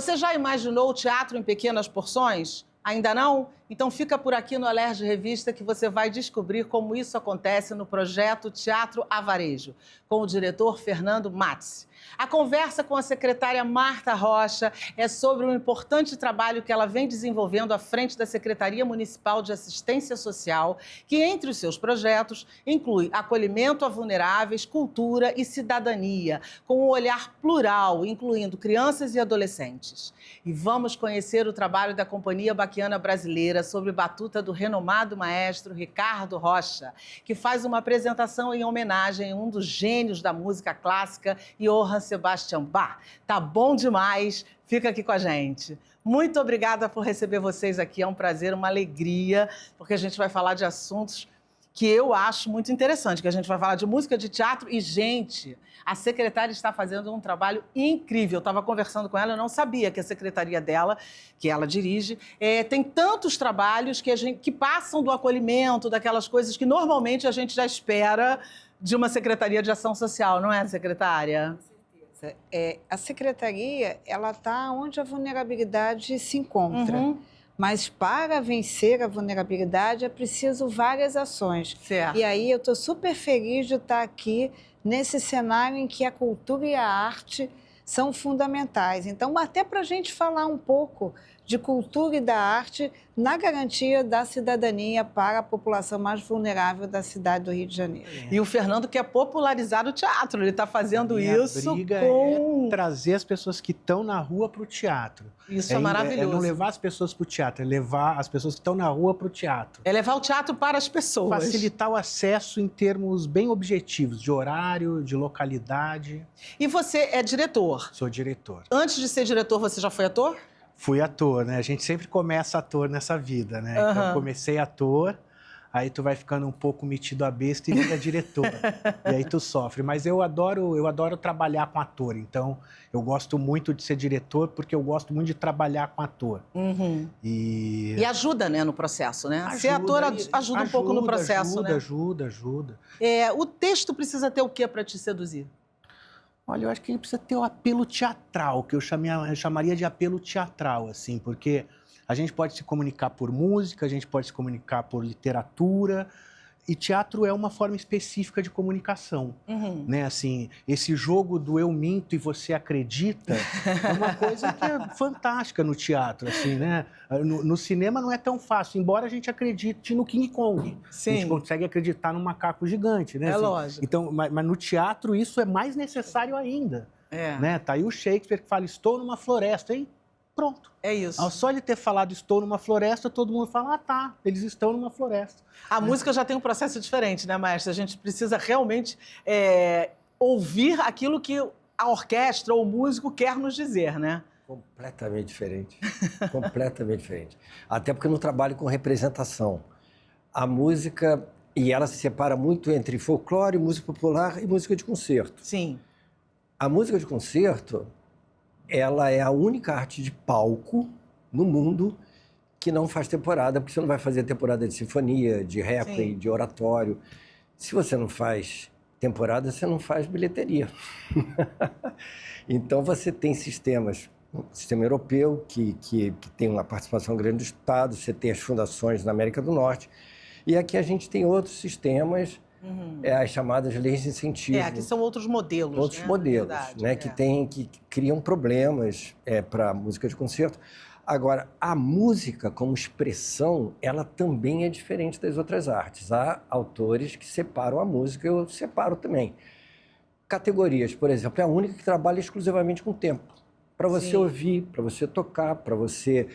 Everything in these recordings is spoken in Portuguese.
Você já imaginou o teatro em pequenas porções? Ainda não? Então fica por aqui no Alerj Revista que você vai descobrir como isso acontece no projeto Teatro a Varejo, com o diretor Fernando Matz. A conversa com a secretária Marta Rocha é sobre um importante trabalho que ela vem desenvolvendo à frente da Secretaria Municipal de Assistência Social, que entre os seus projetos inclui acolhimento a vulneráveis, cultura e cidadania, com um olhar plural, incluindo crianças e adolescentes. E vamos conhecer o trabalho da Companhia Baquiana Brasileira sobre batuta do renomado maestro Ricardo Rocha, que faz uma apresentação em homenagem a um dos gênios da música clássica, Johann Sebastian Bach. Tá bom demais, fica aqui com a gente. Muito obrigada por receber vocês aqui, é um prazer, uma alegria, porque a gente vai falar de assuntos que eu acho muito interessante, que a gente vai falar de música, de teatro e, gente, a secretária está fazendo um trabalho incrível. Eu estava conversando com ela, eu não sabia que a secretaria dela, que ela dirige, tem tantos trabalhos que passam do acolhimento, daquelas coisas que normalmente a gente já espera de uma secretaria de ação social, não é, secretária? A secretaria, ela está onde a vulnerabilidade se encontra. Mas para vencer a vulnerabilidade é preciso várias ações. Certo. E aí eu estou super feliz de estar aqui nesse cenário em que a cultura e a arte são fundamentais. Então, até para a gente falar um pouco de cultura e da arte na garantia da cidadania para a população mais vulnerável da cidade do Rio de Janeiro. E o Fernando quer popularizar o teatro, ele está fazendo isso com... A briga é trazer as pessoas que estão na rua para o teatro. Isso é maravilhoso. É não levar as pessoas para o teatro, é levar as pessoas que estão na rua para o teatro. É levar o teatro para as pessoas. Facilitar o acesso em termos bem objetivos, de horário, de localidade. E você é diretor? Sou diretor. Antes de ser diretor, você já foi ator? Fui ator, né? A gente sempre começa ator nessa vida, né? Então, eu comecei ator, aí tu vai ficando um pouco metido a besta e vira diretor. E aí tu sofre. Mas eu adoro trabalhar com ator. Então, eu gosto muito de ser diretor porque eu gosto muito de trabalhar com ator. E ajuda, né, no processo, né? Ajuda, ser ator ajuda um pouco no processo, né? Ajuda. O texto precisa ter o quê para te seduzir? Olha, eu acho que ele precisa ter o apelo teatral, que eu chamaria de apelo teatral, assim, porque a gente pode se comunicar por música, a gente pode se comunicar por literatura, e teatro é uma forma específica de comunicação, né? Assim, esse jogo do eu minto e você acredita é uma coisa que é fantástica no teatro, assim, né? No cinema não é tão fácil, embora a gente acredite no King Kong. Sim. A gente consegue acreditar num macaco gigante, né? É assim, lógico. Então, mas no teatro isso é mais necessário ainda, né? Tá aí o Shakespeare que fala, estou numa floresta, e pronto. É isso. Só ele ter falado estou numa floresta, todo mundo fala, tá, eles estão numa floresta. A música já tem um processo diferente, né, maestra? A gente precisa realmente ouvir aquilo que a orquestra ou o músico quer nos dizer, né? Completamente diferente. Completamente diferente. Até porque eu não trabalho com representação. A música, e ela se separa muito entre folclore, música popular e música de concerto. Sim. A música de concerto, ela é a única arte de palco no mundo que não faz temporada, porque você não vai fazer temporada de sinfonia, de requiem, de oratório. Se você não faz temporada, você não faz bilheteria. Então, você tem sistemas, o sistema europeu, que tem uma participação grande do Estado, você tem as fundações na América do Norte, e aqui a gente tem outros sistemas, as chamadas leis de incentivo. Aqui são outros modelos. Outros modelos, verdade, né? Que criam problemas para a música de concerto. Agora, a música como expressão, ela também é diferente das outras artes. Há autores que separam a música, eu separo também. Categorias, por exemplo, é a única que trabalha exclusivamente com tempo. Para você ouvir, para você tocar, para você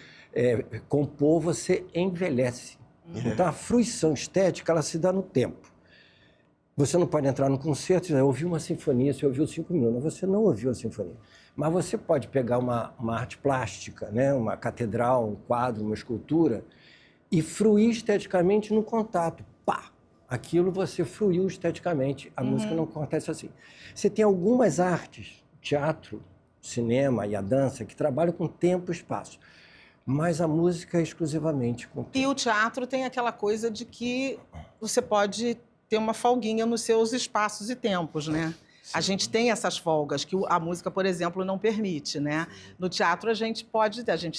compor, você envelhece. Então, a fruição estética, ela se dá no tempo. Você não pode entrar num concerto e dizer, eu ouvi uma sinfonia, você ouviu 5 minutos. Você não ouviu a sinfonia. Mas você pode pegar uma arte plástica, né? Uma catedral, um quadro, uma escultura, e fruir esteticamente no contato. Pá! Aquilo você fruiu esteticamente. A música não acontece assim. Você tem algumas artes, teatro, cinema e a dança, que trabalham com tempo e espaço. Mas a música é exclusivamente com tempo. E o teatro tem aquela coisa de que você pode ter uma folguinha nos seus espaços e tempos, né? A gente tem essas folgas que a música, por exemplo, não permite, né? No teatro a gente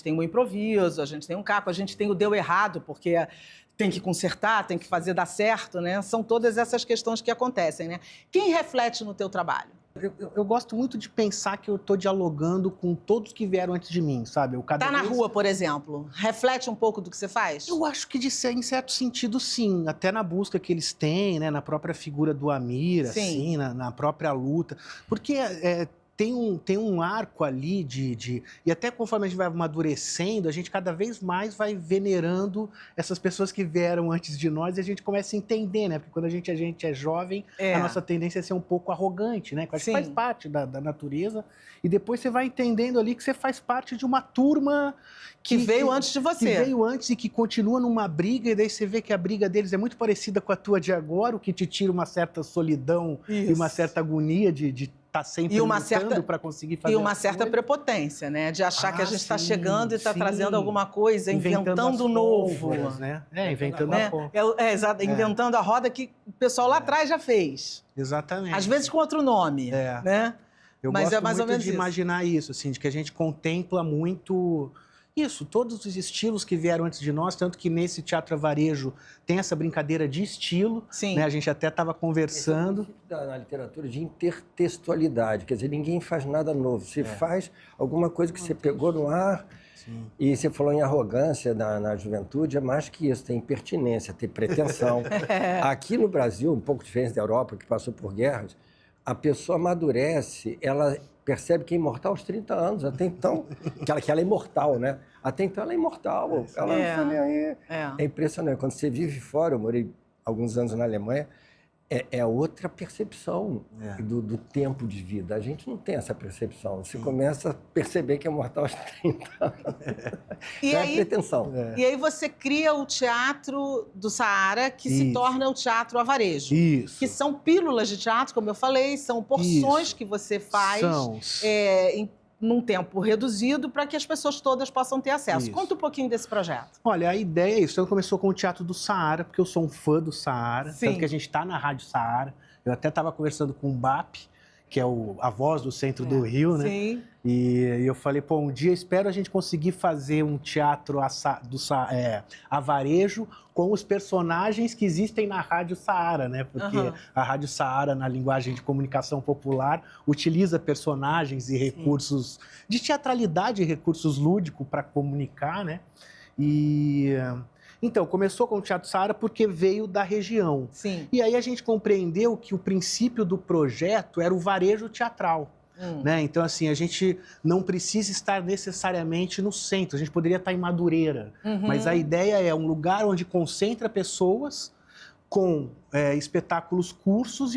tem o improviso, a gente tem um caco, a gente tem o deu errado, porque tem que consertar, tem que fazer dar certo, né? São todas essas questões que acontecem, né? Quem reflete no teu trabalho? Eu gosto muito de pensar que eu estou dialogando com todos que vieram antes de mim, sabe? Tá na rua, por exemplo, reflete um pouco do que você faz? Eu acho que, em certo sentido, sim. Até na busca que eles têm, né? Na própria figura do Amir, assim, na própria luta. Porque tem um arco ali E até conforme a gente vai amadurecendo, a gente cada vez mais vai venerando essas pessoas que vieram antes de nós e a gente começa a entender, né? Porque quando a gente é jovem, a nossa tendência é ser um pouco arrogante, né? Que acho que faz parte da natureza. E depois você vai entendendo ali que você faz parte de uma turma que veio antes de você. Que veio antes e que continua numa briga, e daí você vê que a briga deles é muito parecida com a tua de agora, o que te tira uma certa solidão e uma certa agonia de estar sempre lutando para conseguir fazer. E uma certa prepotência, né? De achar que a gente está chegando e está trazendo alguma coisa, inventando novo. Né? Inventando a pólvora. Inventando a roda que o pessoal lá atrás já fez. Exatamente. Às vezes com outro nome, né? Mas gosto mais muito ou menos de imaginar isso, assim, de que a gente contempla muito isso, todos os estilos que vieram antes de nós, tanto que nesse Teatro a Varejo tem essa brincadeira de estilo, né? A gente até estava conversando. Esse é o na literatura de intertextualidade, quer dizer, ninguém faz nada novo, você faz alguma coisa que você pegou no ar. Sim. E você falou em arrogância na juventude, é mais que isso, tem impertinência, tem pretensão. Aqui no Brasil, um pouco diferente da Europa, que passou por guerras, a pessoa amadurece, ela percebe que é imortal aos 30 anos, até então, que ela é imortal, né? Até então ela é imortal, ela não está nem aí. É impressionante, quando você vive fora, eu morei alguns anos na Alemanha, é outra percepção do tempo de vida. A gente não tem essa percepção. Você começa a perceber que é mortal aos 30 anos. E aí, é pretensão. E aí você cria o Teatro do Saara, que se torna o Teatro a Varejo. Isso. Que são pílulas de teatro, como eu falei, são porções que você faz num tempo reduzido para que as pessoas todas possam ter acesso. Conta um pouquinho desse projeto. Olha, a ideia é isso. Então, começou com o Teatro do Saara, porque eu sou um fã do Saara. Tanto que a gente está na Rádio Saara. Eu até estava conversando com o BAP, que é a voz do centro do Rio, né? Sim. E eu falei, um dia espero a gente conseguir fazer um teatro a varejo com os personagens que existem na Rádio Saara, né? Porque a Rádio Saara, na linguagem de comunicação popular, utiliza personagens e recursos de teatralidade e recursos lúdicos para comunicar, né? Então, começou com o Teatro Saara porque veio da região. Sim. E aí a gente compreendeu que o princípio do projeto era o varejo teatral. Né? Então, assim, a gente não precisa estar necessariamente no centro, a gente poderia estar em Madureira, mas a ideia é um lugar onde concentra pessoas com espetáculos curtos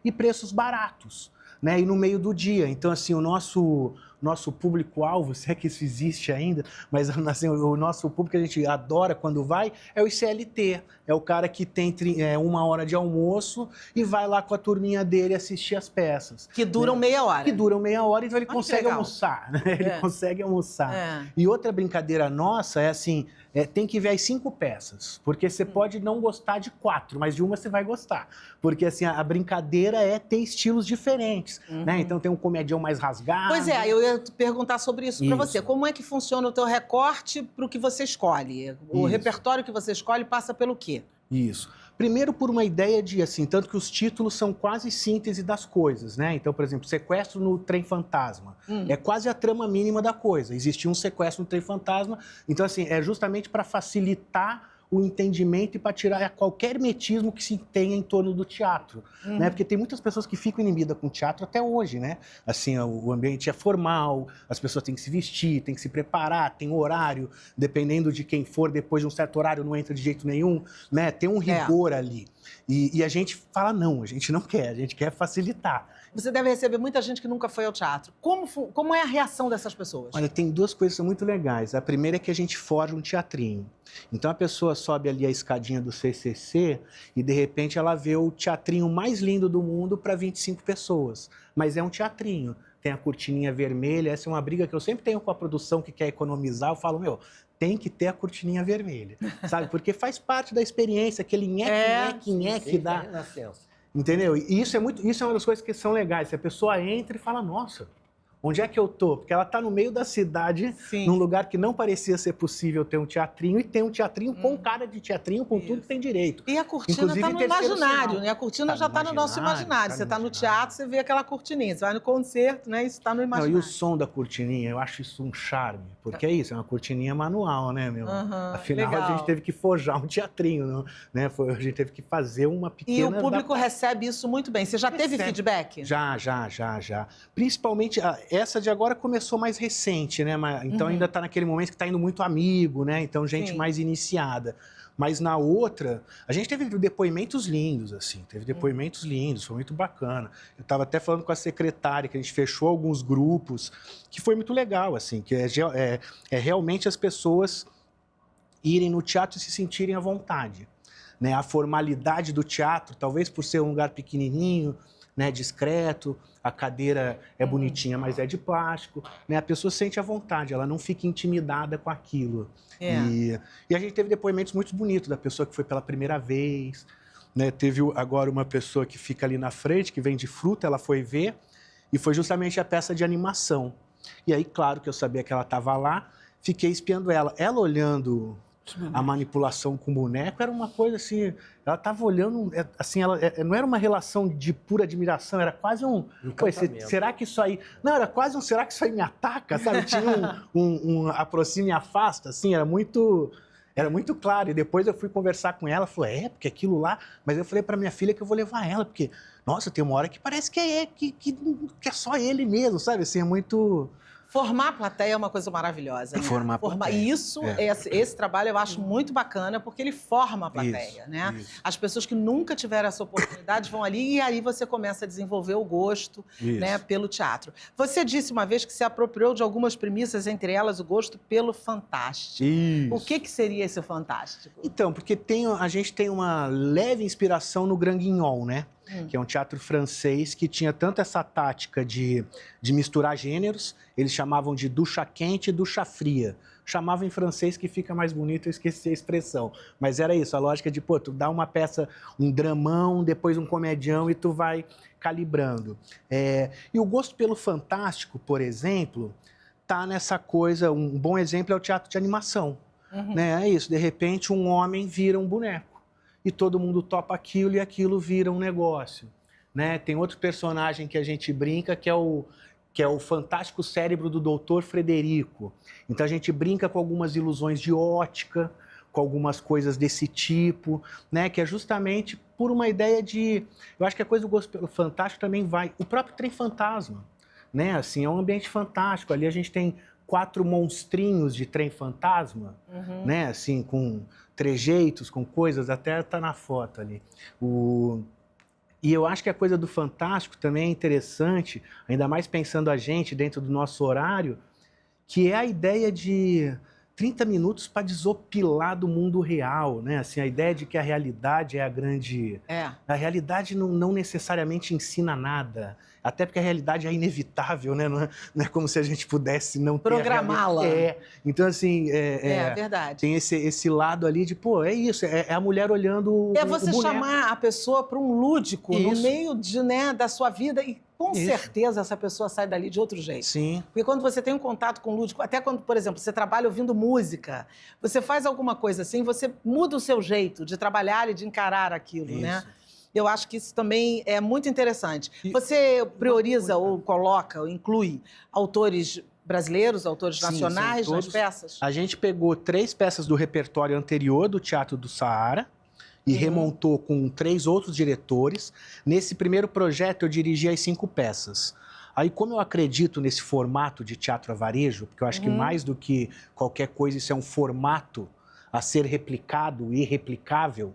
e preços baratos, né? E no meio do dia. Então, assim, o nosso público-alvo, se é que isso existe ainda, mas assim, o nosso público que a gente adora quando vai é o CLT. É o cara que tem 1 hora de almoço e vai lá com a turminha dele assistir as peças. Que duram meia hora. Que duram meia hora, então ele consegue almoçar, né? Ele consegue almoçar. E outra brincadeira nossa é assim, tem que ver as 5 peças, porque você pode não gostar de 4, mas de uma você vai gostar. Porque assim, a brincadeira é ter estilos diferentes, né? Então tem um comedião mais rasgado. Pois é, eu ia te perguntar sobre isso para você. Como é que funciona o teu recorte para o que você escolhe? O repertório que você escolhe passa pelo quê? Isso. Primeiro por uma ideia de, assim, tanto que os títulos são quase síntese das coisas, né? Então, por exemplo, sequestro no trem fantasma. É quase a trama mínima da coisa. Existia um sequestro no trem fantasma. Então, assim, é justamente para facilitar o entendimento e para tirar qualquer metismo que se tenha em torno do teatro, né? Porque tem muitas pessoas que ficam inibidas com o teatro até hoje, né? Assim, o ambiente é formal, as pessoas têm que se vestir, têm que se preparar, tem horário, dependendo de quem for, depois de um certo horário não entra de jeito nenhum, né? Tem um rigor ali. E a gente fala não, a gente não quer, a gente quer facilitar. Você deve receber muita gente que nunca foi ao teatro. Como é a reação dessas pessoas? Olha, tem 2 coisas muito legais. A primeira é que a gente forja um teatrinho. Então a pessoa sobe ali a escadinha do CCC e de repente ela vê o teatrinho mais lindo do mundo para 25 pessoas. Mas é um teatrinho. Tem a cortininha vermelha, essa é uma briga que eu sempre tenho com a produção que quer economizar. Eu falo, tem que ter a cortininha vermelha, sabe? Porque faz parte da experiência, aquele nheque-nheque-nheque da... Entendeu? E isso é uma das coisas que são legais. Se a pessoa entra e fala, nossa, onde é que eu tô? Porque ela tá no meio da cidade, Sim. num lugar que não parecia ser possível ter um teatrinho, e tem um teatrinho com cara de teatrinho, com tudo que tem direito. E a cortina Inclusive, está no terceiro imaginário, sinal. né? A cortina Tá já no está no nosso imaginário, imaginário. tá Você no está no imaginário. teatro, você vê aquela cortininha. Você vai no concerto, né? Isso está no Não, imaginário. e o som da cortininha, eu acho isso um charme. Porque é isso, é uma cortininha manual, né, meu? Aham, Afinal, legal. a gente teve que forjar um teatrinho, né? A gente teve que fazer uma pequena... E o público recebe isso muito bem. Você já teve Recebe. feedback? Já. Principalmente, essa de agora começou mais recente, né? Então ainda está naquele momento que está indo muito amigo, né? Então gente Sim. mais iniciada. Mas na outra, a gente teve depoimentos lindos, assim. Teve depoimentos lindos, foi muito bacana. Eu estava até falando com a secretária, que a gente fechou alguns grupos, que foi muito legal, assim. Que é realmente as pessoas irem no teatro e se sentirem à vontade. Né? A formalidade do teatro, talvez por ser um lugar pequenininho, né, discreto, a cadeira é bonitinha, mas é de plástico, né? A pessoa se sente à vontade, ela não fica intimidada com aquilo. É. E a gente teve depoimentos muito bonitos da pessoa que foi pela primeira vez, né? Teve agora uma pessoa que fica ali na frente, que vende fruta, ela foi ver, e foi justamente a peça de animação. E aí, claro que eu sabia que ela estava lá, fiquei espiando ela. Ela olhando a manipulação com o boneco era uma coisa assim, ela estava olhando, assim, não era uma relação de pura admiração, era quase um, pô, será que isso aí, não, era quase um, será que isso aí me ataca, sabe? Tinha um aproxima e afasta, assim, era muito claro. E depois eu fui conversar com ela, falei, porque aquilo lá, mas eu falei para minha filha que eu vou levar ela, porque, nossa, tem uma hora que parece que é só ele mesmo, sabe? Assim, é muito... Formar a plateia é uma coisa maravilhosa. Né? Formar a plateia. E isso, esse trabalho eu acho muito bacana, porque ele forma a plateia, né? Isso. As pessoas que nunca tiveram essa oportunidade vão ali e aí você começa a desenvolver o gosto, né, pelo teatro. Você disse uma vez que se apropriou de algumas premissas, entre elas o gosto pelo fantástico. Isso. O que seria esse fantástico? Então, porque a gente tem uma leve inspiração no Grand Guignol, né? Que é um teatro francês que tinha tanto essa tática de misturar gêneros, eles chamavam de ducha quente e ducha fria. Chamavam em francês que fica mais bonito, eu esqueci a expressão. Mas era isso, a lógica de, tu dá uma peça, um dramão, depois um comedião e tu vai calibrando. E o gosto pelo fantástico, por exemplo, tá nessa coisa, um bom exemplo é o teatro de animação. Né? É isso, de repente um homem vira um boneco. E todo mundo topa aquilo e aquilo vira um negócio, né? Tem outro personagem que a gente brinca que é o fantástico cérebro do Dr. Frederico. Então a gente brinca com algumas ilusões de ótica, com algumas coisas desse tipo, né? Que é justamente por uma ideia de... Eu acho que a coisa do gosto pelo fantástico também vai... O próprio Trem Fantasma, né? Assim, é um ambiente fantástico. Ali a gente tem 4 monstrinhos de trem fantasma, né? Assim, com trejeitos, com coisas, até tá na foto ali. E eu acho que a coisa do fantástico também é interessante, ainda mais pensando a gente dentro do nosso horário, que é a ideia de 30 minutos para desopilar do mundo real, né? Assim, a ideia de que a realidade é a grande... A realidade não necessariamente ensina nada, até porque a realidade é inevitável, né? Não é como se a gente pudesse não ter... Programá-la. Então, assim... verdade. Tem esse lado ali de, é isso, é a mulher olhando o você boneco. chamar a pessoa para um lúdico no meio da sua vida e com certeza essa pessoa sai dali de outro jeito. Sim. Porque quando você tem um contato com o lúdico, até quando, por exemplo, você trabalha ouvindo música, você faz alguma coisa assim, você muda o seu jeito de trabalhar e de encarar aquilo, né? Eu acho que isso também é muito interessante. Você prioriza ou coloca, ou inclui autores brasileiros, autores nacionais nas peças? A gente pegou 3 peças do repertório anterior do Teatro do Saara e remontou com 3 outros diretores. Nesse primeiro projeto, eu dirigi as 5 peças. Aí, como eu acredito nesse formato de teatro a varejo, porque eu acho que mais do que qualquer coisa, isso é um formato a ser replicado e replicável,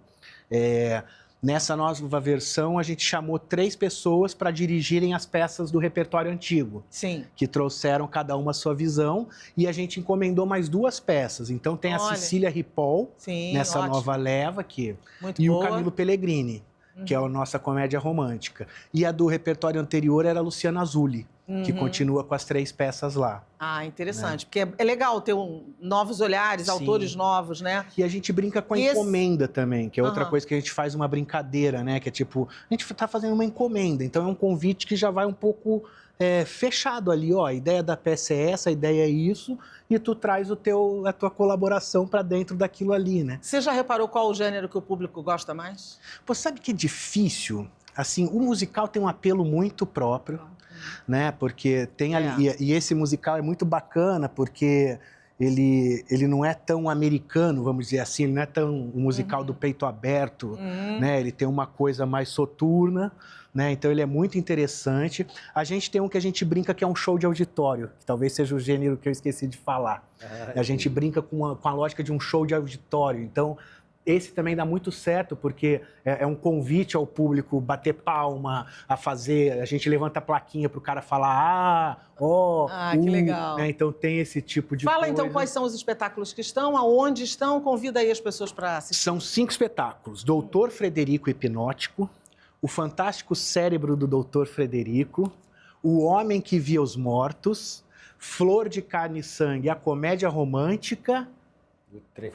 nessa nova versão, a gente chamou 3 pessoas para dirigirem as peças do repertório antigo. Sim. Que trouxeram cada uma a sua visão, e a gente encomendou mais 2 peças. Então tem a Cecília Ripoll, nessa nova leva aqui, e o Camilo Pellegrini, que é a nossa comédia romântica. E a do repertório anterior era a Luciana Azulli, que continua com as 3 peças lá. Ah, interessante. Porque é legal ter novos olhares, Sim. autores novos, né? E a gente brinca com a encomenda também, que é outra coisa que a gente faz uma brincadeira, né? Que é tipo, a gente tá fazendo uma encomenda, então é um convite que já vai um pouco fechado ali, ó. A ideia da peça é essa, a ideia é isso, e tu traz a tua colaboração para dentro daquilo ali, né? Você já reparou qual o gênero que o público gosta mais? Pô, sabe que é difícil? Assim, o musical tem um apelo muito próprio, né? Porque tem ali, e esse musical é muito bacana porque ele não é tão americano, vamos dizer assim, ele não é tão um musical do peito aberto, né? Ele tem uma coisa mais soturna, né? Então ele é muito interessante. A gente tem um que a gente brinca que é um show de auditório, que talvez seja o gênero que eu esqueci de falar. A gente brinca com a lógica de um show de auditório. Então esse também dá muito certo, porque é um convite ao público bater palma, a gente levanta a plaquinha para o cara falar, que legal. Né? Então tem esse tipo de Fala coisa. então quais são os espetáculos que estão, aonde estão, convida aí as pessoas para assistir. São 5 espetáculos, Doutor Frederico Hipnótico, O Fantástico Cérebro do Doutor Frederico, O Homem que Via os Mortos, Flor de Carne e Sangue, a Comédia Romântica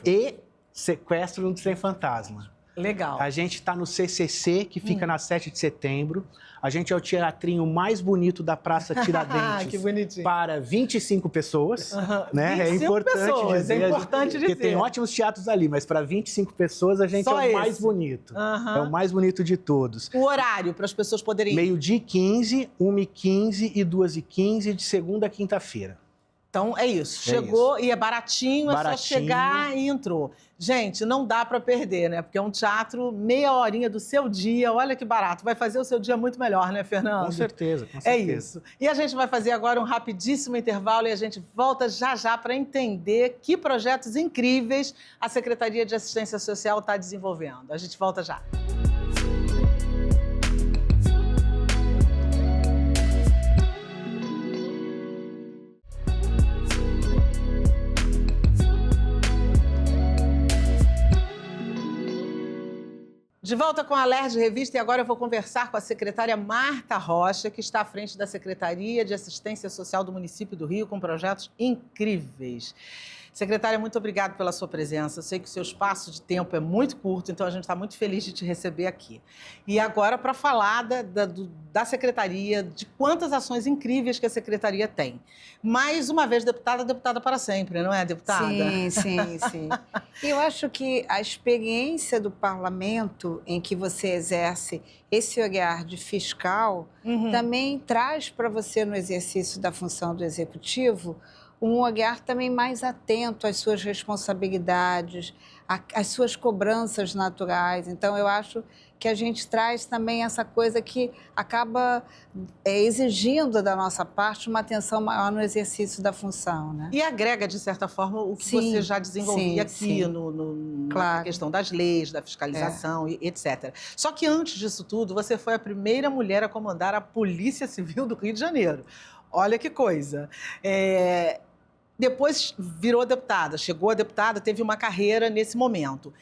e Sequestro no Trem Fantasma. Legal. A gente está no CCC, que fica na 7 de setembro. A gente é o teatrinho mais bonito da Praça Tiradentes. Que bonitinho. Para 25 pessoas. Né? 25 é importante pessoas, dizer. é importante porque dizer. tem ótimos teatros ali, mas para 25 pessoas a gente Só é o esse. mais bonito. É o mais bonito de todos. O horário para as pessoas poderem ir. 12h15, 1h15 e 2h15 de segunda a quinta-feira. Então é isso. Chegou e é baratinho, é só chegar e entrou. Gente, não dá para perder, né? Porque é um teatro, meia horinha do seu dia. Olha que barato. Vai fazer o seu dia muito melhor, né, Fernando? Com certeza, com certeza. É isso. E a gente vai fazer agora um rapidíssimo intervalo e a gente volta já para entender que projetos incríveis a Secretaria de Assistência Social está desenvolvendo. A gente volta já. De volta com a Alerj Revista e agora eu vou conversar com a secretária Marta Rocha, que está à frente da Secretaria de Assistência Social do município do Rio, com projetos incríveis. Secretária, muito obrigada pela sua presença. Eu sei que o seu espaço de tempo é muito curto, então a gente está muito feliz de te receber aqui. E agora, para falar da Secretaria, de quantas ações incríveis que a Secretaria tem. Mais uma vez, deputada para sempre, não é, deputada? Sim. E eu acho que a experiência do parlamento, em que você exerce esse olhar de fiscal, também traz para você, no exercício da função do executivo, um olhar também mais atento às suas responsabilidades, às suas cobranças naturais. Então, eu acho que a gente traz também essa coisa que acaba exigindo da nossa parte uma atenção maior no exercício da função, né? E agrega, de certa forma, o que você já desenvolvia aqui na questão das leis, da fiscalização, etc. Só que antes disso tudo, você foi a primeira mulher a comandar a Polícia Civil do Rio de Janeiro. Olha que coisa. Depois virou deputada, chegou a deputada, teve uma carreira nesse momento.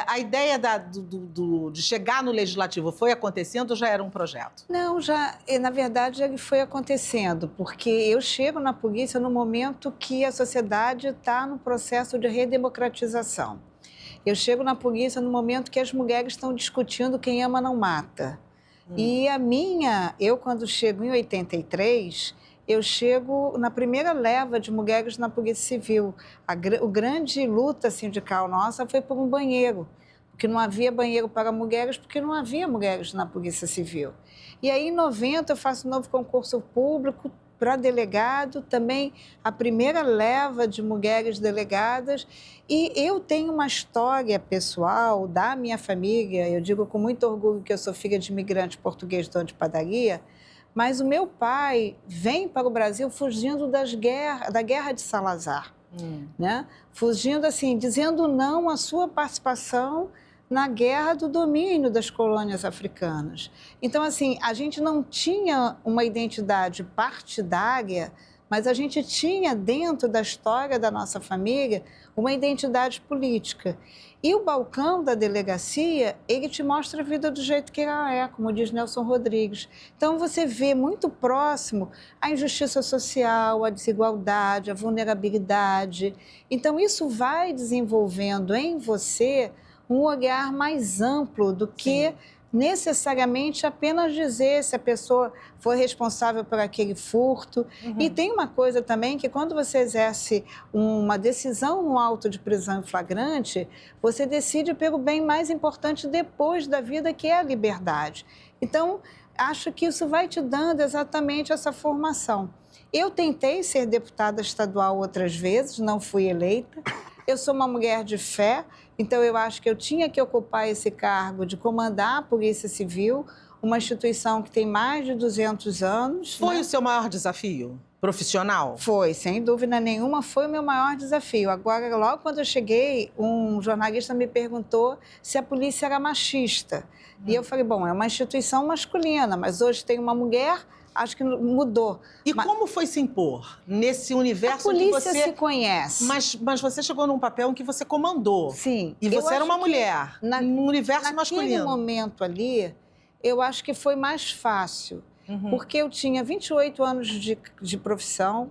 A ideia de chegar no Legislativo foi acontecendo ou já era um projeto? Não, na verdade, ele foi acontecendo, porque eu chego na polícia no momento que a sociedade está no processo de redemocratização. Eu chego na polícia no momento que as mulheres estão discutindo quem ama não mata. E eu quando chego em 83... eu chego na primeira leva de mulheres na Polícia Civil. O grande luta sindical nossa foi por um banheiro, porque não havia banheiro para mulheres, porque não havia mulheres na Polícia Civil. E aí, em 90, eu faço um novo concurso público para delegado, também a primeira leva de mulheres delegadas. E eu tenho uma história pessoal da minha família, eu digo com muito orgulho que eu sou filha de imigrante português dono de padaria, mas o meu pai vem para o Brasil fugindo da guerra de Salazar, né? Fugindo assim, dizendo não à sua participação na guerra do domínio das colônias africanas. Então, assim, a gente não tinha uma identidade partidária mas a gente tinha dentro da história da nossa família uma identidade política. E o balcão da delegacia, ele te mostra a vida do jeito que ela é, como diz Nelson Rodrigues. Então, você vê muito próximo a injustiça social, a desigualdade, a vulnerabilidade. Então, isso vai desenvolvendo em você um olhar mais amplo do que necessariamente apenas dizer se a pessoa foi responsável por aquele furto. E tem uma coisa também que quando você exerce uma decisão no auto de prisão em flagrante, você decide pelo bem mais importante depois da vida, que é a liberdade. Então, acho que isso vai te dando exatamente essa formação. Eu tentei ser deputada estadual outras vezes, não fui eleita. Eu sou uma mulher de fé, então eu acho que eu tinha que ocupar esse cargo de comandar a Polícia Civil, uma instituição que tem mais de 200 anos. Foi o seu maior desafio profissional? Foi, sem dúvida nenhuma, foi o meu maior desafio. Agora, logo quando eu cheguei, um jornalista me perguntou se a polícia era machista. E eu falei, bom, é uma instituição masculina, mas hoje tem uma mulher... Acho que mudou. E como foi se impor nesse universo a polícia que você... se conhece. Mas você chegou num papel em que você comandou. Sim. E você era uma mulher, num universo masculino. Naquele momento ali, eu acho que foi mais fácil. Porque eu tinha 28 anos de profissão,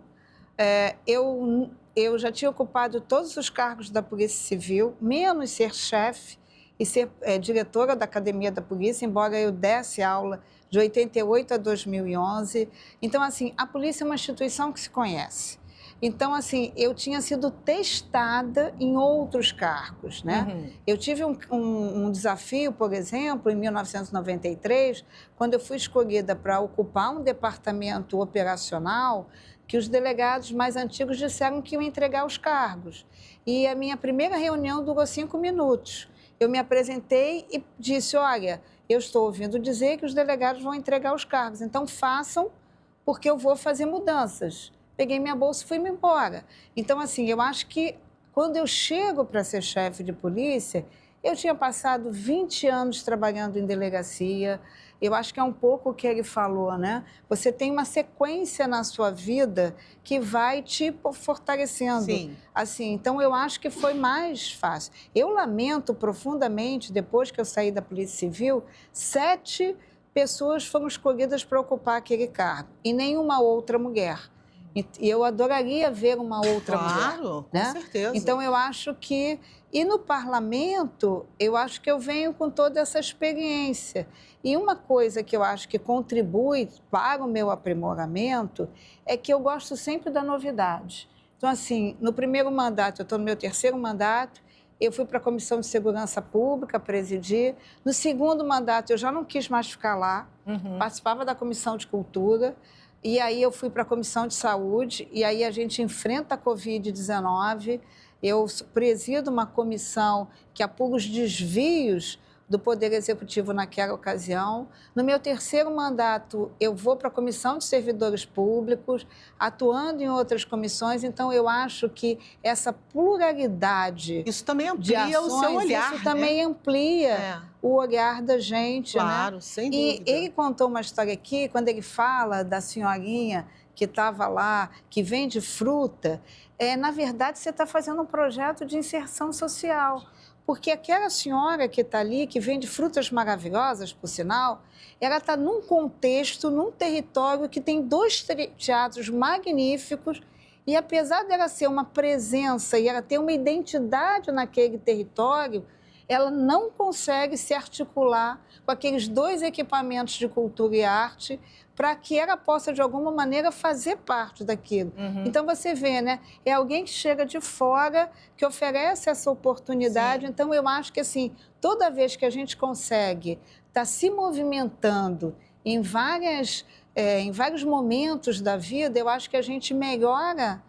eu já tinha ocupado todos os cargos da Polícia Civil, menos ser chefe e ser diretora da Academia da Polícia, embora eu desse aula de 88 a 2011. Então, assim, a polícia é uma instituição que se conhece. Então, assim, eu tinha sido testada em outros cargos, né? Eu tive um desafio, por exemplo, em 1993, quando eu fui escolhida para ocupar um departamento operacional, que os delegados mais antigos disseram que iam entregar os cargos. E a minha primeira reunião durou 5 minutos. Eu me apresentei e disse, olha, eu estou ouvindo dizer que os delegados vão entregar os cargos, então façam, porque eu vou fazer mudanças. Peguei minha bolsa e fui-me embora. Então, assim, eu acho que quando eu chego para ser chefe de polícia, eu tinha passado 20 anos trabalhando em delegacia. Eu acho que é um pouco o que ele falou, né? Você tem uma sequência na sua vida que vai te fortalecendo. Sim. Assim, então, eu acho que foi mais fácil. Eu lamento profundamente, depois que eu saí da Polícia Civil, 7 pessoas foram escolhidas para ocupar aquele cargo e nenhuma outra mulher. E eu adoraria ver uma outra mulher. Claro, né? com certeza. Então, eu acho que... E no parlamento, eu acho que eu venho com toda essa experiência. E uma coisa que eu acho que contribui para o meu aprimoramento é que eu gosto sempre da novidade. Então, assim, no primeiro mandato, eu estou no meu 3º mandato, eu fui para a Comissão de Segurança Pública presidir. No segundo mandato, eu já não quis mais ficar lá, participava da Comissão de Cultura. E aí eu fui para a Comissão de Saúde, e aí a gente enfrenta a Covid-19. Eu presido uma comissão que apura os desvios do Poder Executivo naquela ocasião. No meu 3º mandato, eu vou para a Comissão de Servidores Públicos, atuando em outras comissões. Então, eu acho que essa pluralidade isso também de amplia ações, o seu olhar, isso também amplia o olhar da gente. Claro, né? sem E dúvida. ele contou uma história aqui, quando ele fala da senhorinha que estava lá, que vende fruta. Na verdade, você está fazendo um projeto de inserção social. Porque aquela senhora que está ali, que vende frutas maravilhosas, por sinal, ela está num contexto, num território que tem 2 teatros magníficos, e apesar dela ser uma presença e ela ter uma identidade naquele território, ela não consegue se articular com aqueles 2 equipamentos de cultura e arte para que ela possa, de alguma maneira, fazer parte daquilo. Então, você vê, né? É alguém que chega de fora, que oferece essa oportunidade. Sim. Então, eu acho que, assim, toda vez que a gente consegue estar se movimentando em vários momentos da vida, eu acho que a gente melhora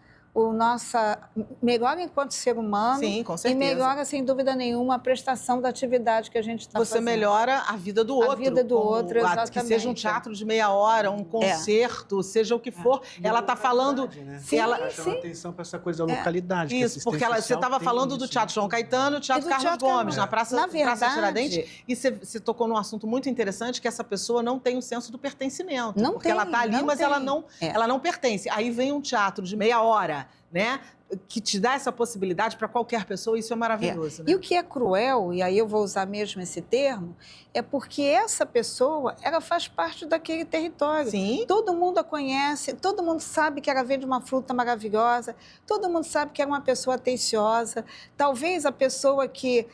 melhora enquanto ser humano. Sim, com E certeza. melhora, sem dúvida nenhuma, a prestação da atividade que a gente está fazendo. Você melhora a vida do outro. A vida do outro, Que exatamente. seja um teatro de meia hora, um concerto, seja o que for. Ela está falando... Né? Sim, ela... Chama atenção para essa coisa da localidade. que Isso, porque assistência você estava social falando tem do isso, Teatro João Caetano e do Teatro E do Carlos Teatro Gomes, Carlos. na Praça Na verdade, Tiradentes. E você tocou num assunto muito interessante, que essa pessoa não tem o senso do pertencimento. Não porque tem, ela está ali, não mas tem. ela não pertence. Aí vem um teatro de meia hora, né? Que te dá essa possibilidade para qualquer pessoa, isso é maravilhoso. Né? E o que é cruel, e aí eu vou usar mesmo esse termo, é porque essa pessoa, ela faz parte daquele território. Sim. Todo mundo a conhece, todo mundo sabe que ela vende uma fruta maravilhosa, todo mundo sabe que é uma pessoa atenciosa. Talvez a pessoa que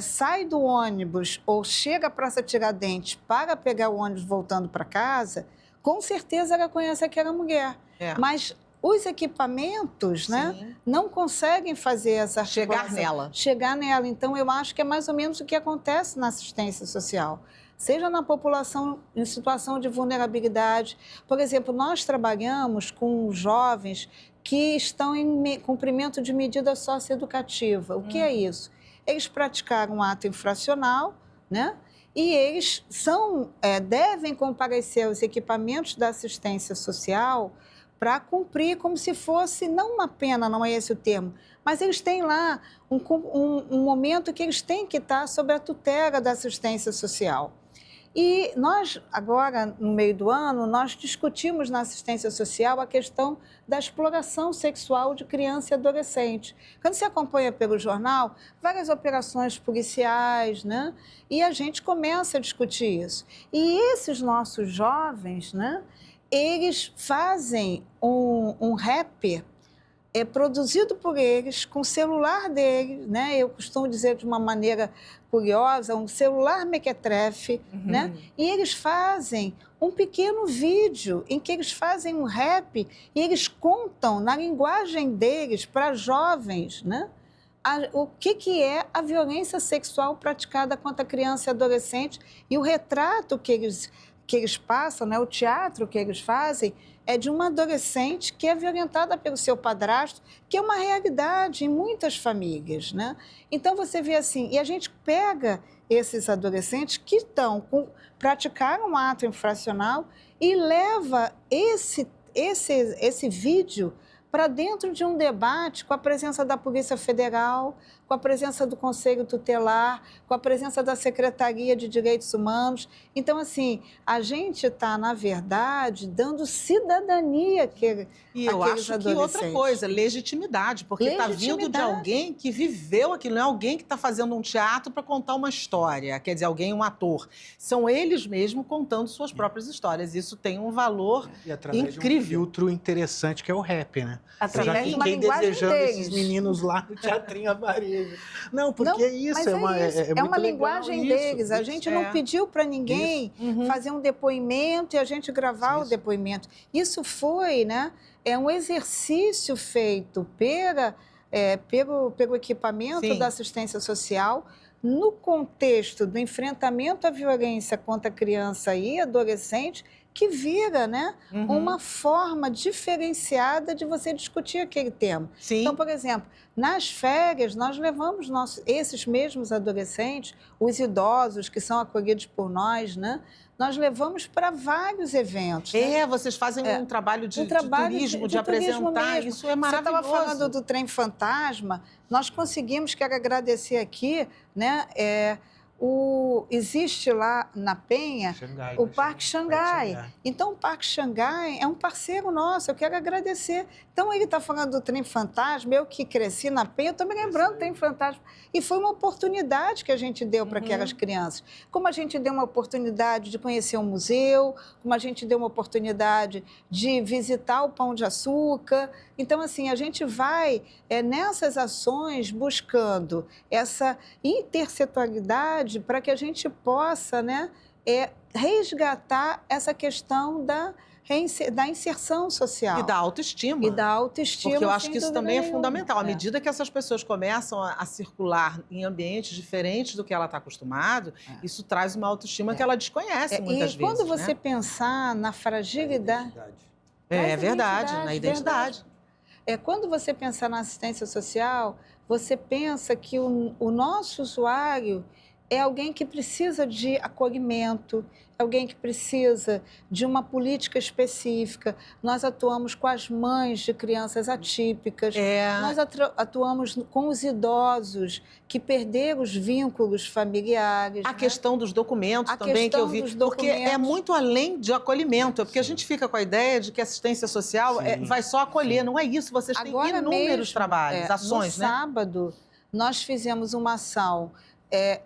sai do ônibus ou chega à Praça Tiradentes para pegar o ônibus voltando para casa, com certeza ela conhece aquela mulher. Mas os equipamentos, né, não conseguem fazer essa chegar nela. Então, eu acho que é mais ou menos o que acontece na assistência social. Seja na população em situação de vulnerabilidade. Por exemplo, nós trabalhamos com jovens que estão em cumprimento de medida socioeducativa. O que é isso? Eles praticaram um ato infracional, né? E eles devem comparecer aos equipamentos da assistência social para cumprir como se fosse, não uma pena, não é esse o termo, mas eles têm lá um momento que eles têm que estar sob a tutela da assistência social. E nós, agora, no meio do ano, nós discutimos na assistência social a questão da exploração sexual de criança e adolescente. Quando você acompanha pelo jornal, várias operações policiais, né? E a gente começa a discutir isso. E esses nossos jovens, né? Eles fazem um rap produzido por eles, com o celular deles, né? Eu costumo dizer de uma maneira curiosa, um celular mequetrefe, né? E eles fazem um pequeno vídeo em que eles fazem um rap e eles contam na linguagem deles para jovens, né? O que é a violência sexual praticada contra criança e adolescente e o retrato que eles passam, né, o teatro que eles fazem, é de uma adolescente que é violentada pelo seu padrasto, que é uma realidade em muitas famílias, né? Então, você vê assim, e a gente pega esses adolescentes que praticaram um ato infracional e leva esse vídeo para dentro de um debate com a presença da Polícia Federal, com a presença do Conselho Tutelar, com a presença da Secretaria de Direitos Humanos. Então, assim, a gente está, na verdade, dando cidadania àqueles E eu acho que outra coisa, legitimidade, porque está vindo de alguém que viveu aquilo, não é alguém que está fazendo um teatro para contar uma história, quer dizer, um ator. São eles mesmos contando suas próprias histórias. Isso tem um valor e através incrível. De um filtro interessante que é o rap, né? Através de uma fiquei linguagem desejando deles. esses meninos lá no Teatrinho Avarejo. Não, porque isso é uma linguagem deles. A gente não pediu para ninguém fazer um depoimento e a gente gravar o depoimento. Isso foi, né? É um exercício feito pelo equipamento da assistência social no contexto do enfrentamento à violência contra criança e adolescente, que vira, né, uma forma diferenciada de você discutir aquele tema. Sim. Então, por exemplo, nas férias, nós levamos esses mesmos adolescentes, os idosos que são acolhidos por nós, né, nós levamos para vários eventos. Né? Vocês fazem um trabalho de turismo, de apresentar, mesmo. Isso é maravilhoso. Você estava falando do Trem Fantasma, nós conseguimos, quero agradecer aqui, né, existe lá na Penha o Parque Xangai. Então, o Parque Xangai é um parceiro nosso, eu quero agradecer. Então, ele está falando do Trem Fantasma, eu que cresci na Penha, eu estou me lembrando do Trem Fantasma. E foi uma oportunidade que a gente deu para aquelas crianças. Como a gente deu uma oportunidade de conhecer um museu, como a gente deu uma oportunidade de visitar o Pão de Açúcar. Então, assim, a gente vai nessas ações buscando essa intersetorialidade para que a gente possa, né, resgatar essa questão da inserção social. E da autoestima. Porque eu acho que isso também é fundamental. À medida que essas pessoas começam a circular em ambientes diferentes do que ela está acostumada, isso traz uma autoestima que ela desconhece muitas vezes. E quando você pensar na fragilidade... É verdade, na identidade. quando você pensa na assistência social, você pensa que o nosso usuário é alguém que precisa de acolhimento, é alguém que precisa de uma política específica. Nós atuamos com as mães de crianças atípicas, nós atuamos com os idosos que perderam os vínculos familiares. A questão dos documentos também que eu vi, porque é muito além de acolhimento, porque a gente fica com a ideia de que assistência social vai só acolher, não é isso, vocês têm inúmeros trabalhos, ações, no sábado, nós fizemos uma ação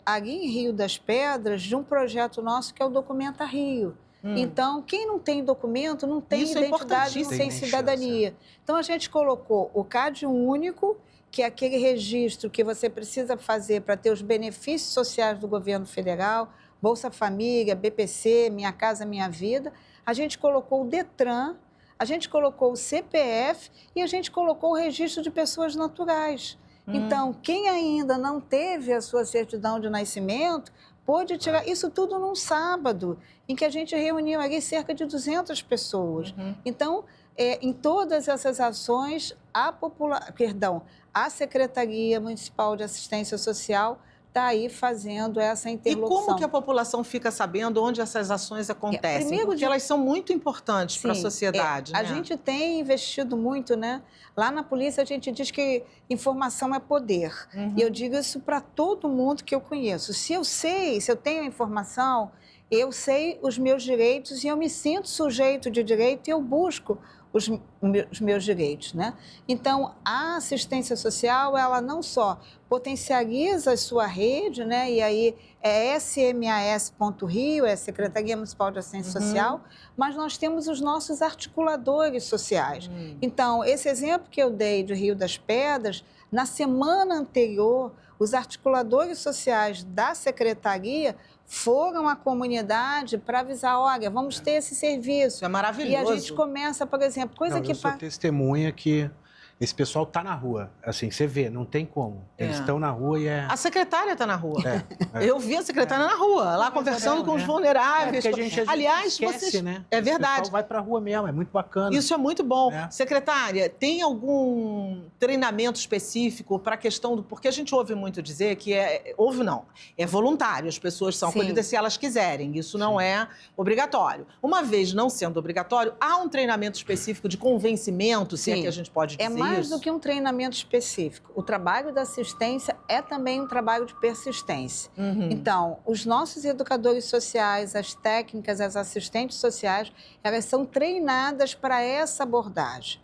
ali em Rio das Pedras, de um projeto nosso que é o Documenta Rio. Então, quem não tem documento, não tem identidade, não tem cidadania. Então, a gente colocou o CAD único, que é aquele registro que você precisa fazer para ter os benefícios sociais do governo federal, Bolsa Família, BPC, Minha Casa Minha Vida. A gente colocou o DETRAN, a gente colocou o CPF e a gente colocou o registro de pessoas naturais. Então, quem ainda não teve a sua certidão de nascimento, pôde tirar isso tudo num sábado, em que a gente reuniu ali cerca de 200 pessoas. Então, em todas essas ações, a Secretaria Municipal de Assistência Social está aí fazendo essa interlocução. E como que a população fica sabendo onde essas ações acontecem? Porque elas são muito importantes para a sociedade. A gente tem investido muito, né? Lá na polícia a gente diz que informação é poder. E eu digo isso para todo mundo que eu conheço. Se eu tenho informação, eu sei os meus direitos e eu me sinto sujeito de direito e eu busco os meus direitos, né? Então, a assistência social, ela não só potencializa a sua rede, né? E aí é smas.rio, é Secretaria Municipal de Assistência Social, mas nós temos os nossos articuladores sociais. Então, esse exemplo que eu dei de Rio das Pedras, na semana anterior, os articuladores sociais da Secretaria foram à comunidade para avisar, olha, vamos ter esse serviço. Isso é maravilhoso. E a gente começa, por exemplo, Eu sou testemunha que esse pessoal está na rua. Assim, você vê, não tem como. Eles estão na rua e A secretária está na rua. Eu vi a secretária na rua, lá conversando com os vulneráveis. Aliás, esquece, né? É verdade. O pessoal vai para a rua mesmo, é muito bacana. Isso é muito bom. Secretária, tem algum treinamento específico para a questão do... Porque a gente ouve muito dizer que é voluntário, as pessoas são acolhidas se elas quiserem, isso não é obrigatório. Uma vez não sendo obrigatório, há um treinamento específico de convencimento, se é que a gente pode dizer mais do que um treinamento específico. O trabalho da assistência é também um trabalho de persistência. Então, os nossos educadores sociais, as técnicas, as assistentes sociais, elas são treinadas para essa abordagem.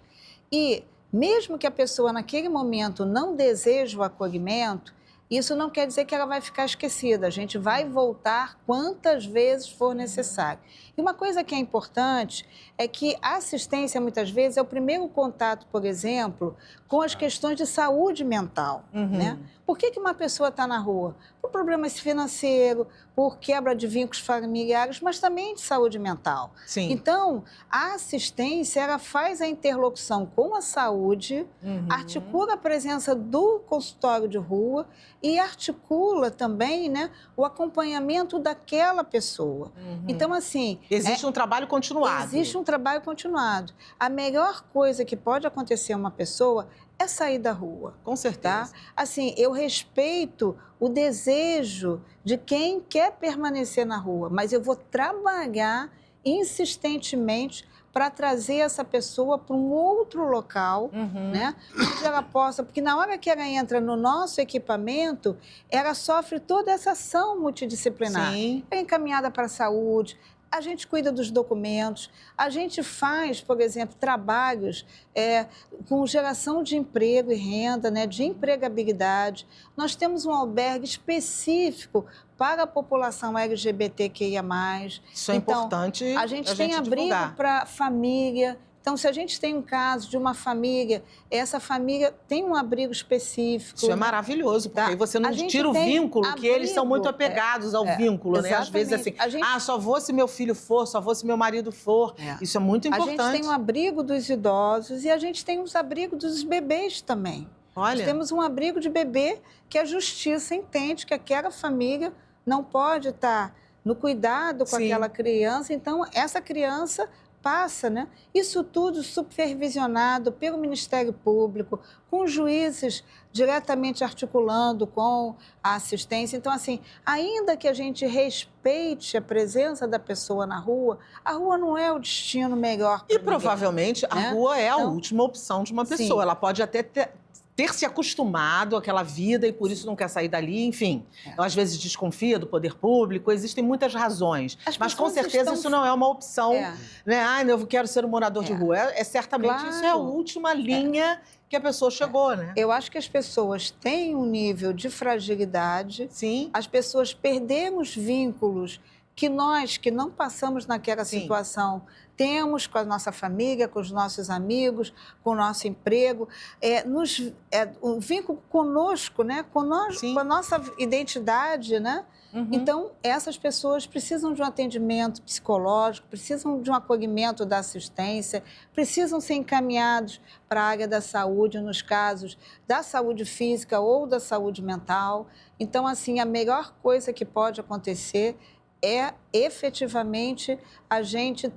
E mesmo que a pessoa naquele momento não deseje o acolhimento, isso não quer dizer que ela vai ficar esquecida. A gente vai voltar quantas vezes for necessário. E uma coisa que é importante é que a assistência, muitas vezes, é o primeiro contato, por exemplo, com as questões de saúde mental. Né? Por que uma pessoa está na rua? Por problemas financeiros, por quebra de vínculos familiares, mas também de saúde mental. Então, a assistência ela faz a interlocução com a saúde, articula a presença do consultório de rua e articula também, né, o acompanhamento daquela pessoa. Então, assim... Existe um trabalho continuado. Existe um trabalho continuado. A melhor coisa que pode acontecer a uma pessoa é sair da rua. Com certeza. Tá? Assim, eu respeito o desejo de quem quer permanecer na rua, mas eu vou trabalhar insistentemente para trazer essa pessoa para um outro local, né? Onde ela possa... Porque na hora que ela entra no nosso equipamento, ela sofre toda essa ação multidisciplinar. É encaminhada para a saúde, a gente cuida dos documentos, a gente faz, por exemplo, trabalhos com geração de emprego e renda, né, de empregabilidade. Nós temos um albergue específico para a população LGBTQIA+. Isso é importante. A gente tem abrigo para família. Então, se a gente tem um caso de uma família, essa família tem um abrigo específico. Isso é maravilhoso, porque aí você não tira o vínculo, que eles são muito apegados ao vínculo, né? Às vezes assim, só vou se meu filho for, só vou se meu marido for. Isso é muito importante. A gente tem um abrigo dos idosos e a gente tem os abrigos dos bebês também. Olha. Nós temos um abrigo de bebê que a justiça entende que aquela família não pode estar no cuidado com aquela criança, então essa criança passa, né? Isso tudo supervisionado pelo Ministério Público, com juízes diretamente articulando com a assistência. Então, assim, ainda que a gente respeite a presença da pessoa na rua, a rua não é o destino melhor para E ninguém, provavelmente a né? rua é a Então, última opção de uma pessoa. sim. Ela pode até ter se acostumado àquela vida e por isso não quer sair dali, enfim. Ela, às vezes desconfia do poder público, existem muitas razões. As Mas com pessoas certeza estão- isso não é uma opção, É. né? Ah, eu quero ser um morador de rua. Certamente Claro. isso é a última linha que a pessoa chegou, né? Eu acho que as pessoas têm um nível de fragilidade, Sim. as pessoas perdemos vínculos que nós, que não passamos naquela Sim. situação, temos com a nossa família, com os nossos amigos, com o nosso emprego. O vínculo conosco, né? Sim. Com a nossa identidade, né? Uhum. Então, essas pessoas precisam de um atendimento psicológico, precisam de um acolhimento da assistência, precisam ser encaminhados para a área da saúde, nos casos da saúde física ou da saúde mental. Então, assim, a melhor coisa que pode acontecer é efetivamente a gente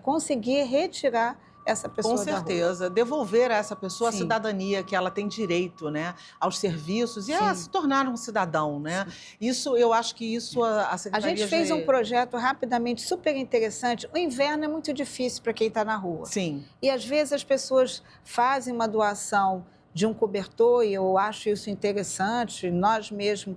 conseguir retirar essa pessoa Com da rua. certeza. Devolver a essa pessoa Sim. a cidadania que ela tem direito, né? Aos serviços e a Sim. se tornar um cidadão, né? Isso, eu acho que isso a A Secretaria... gente fez um projeto rapidamente super interessante. O inverno é muito difícil para quem está na rua. Sim. E às vezes as pessoas fazem uma doação de um cobertor, e eu acho isso interessante, nós mesmos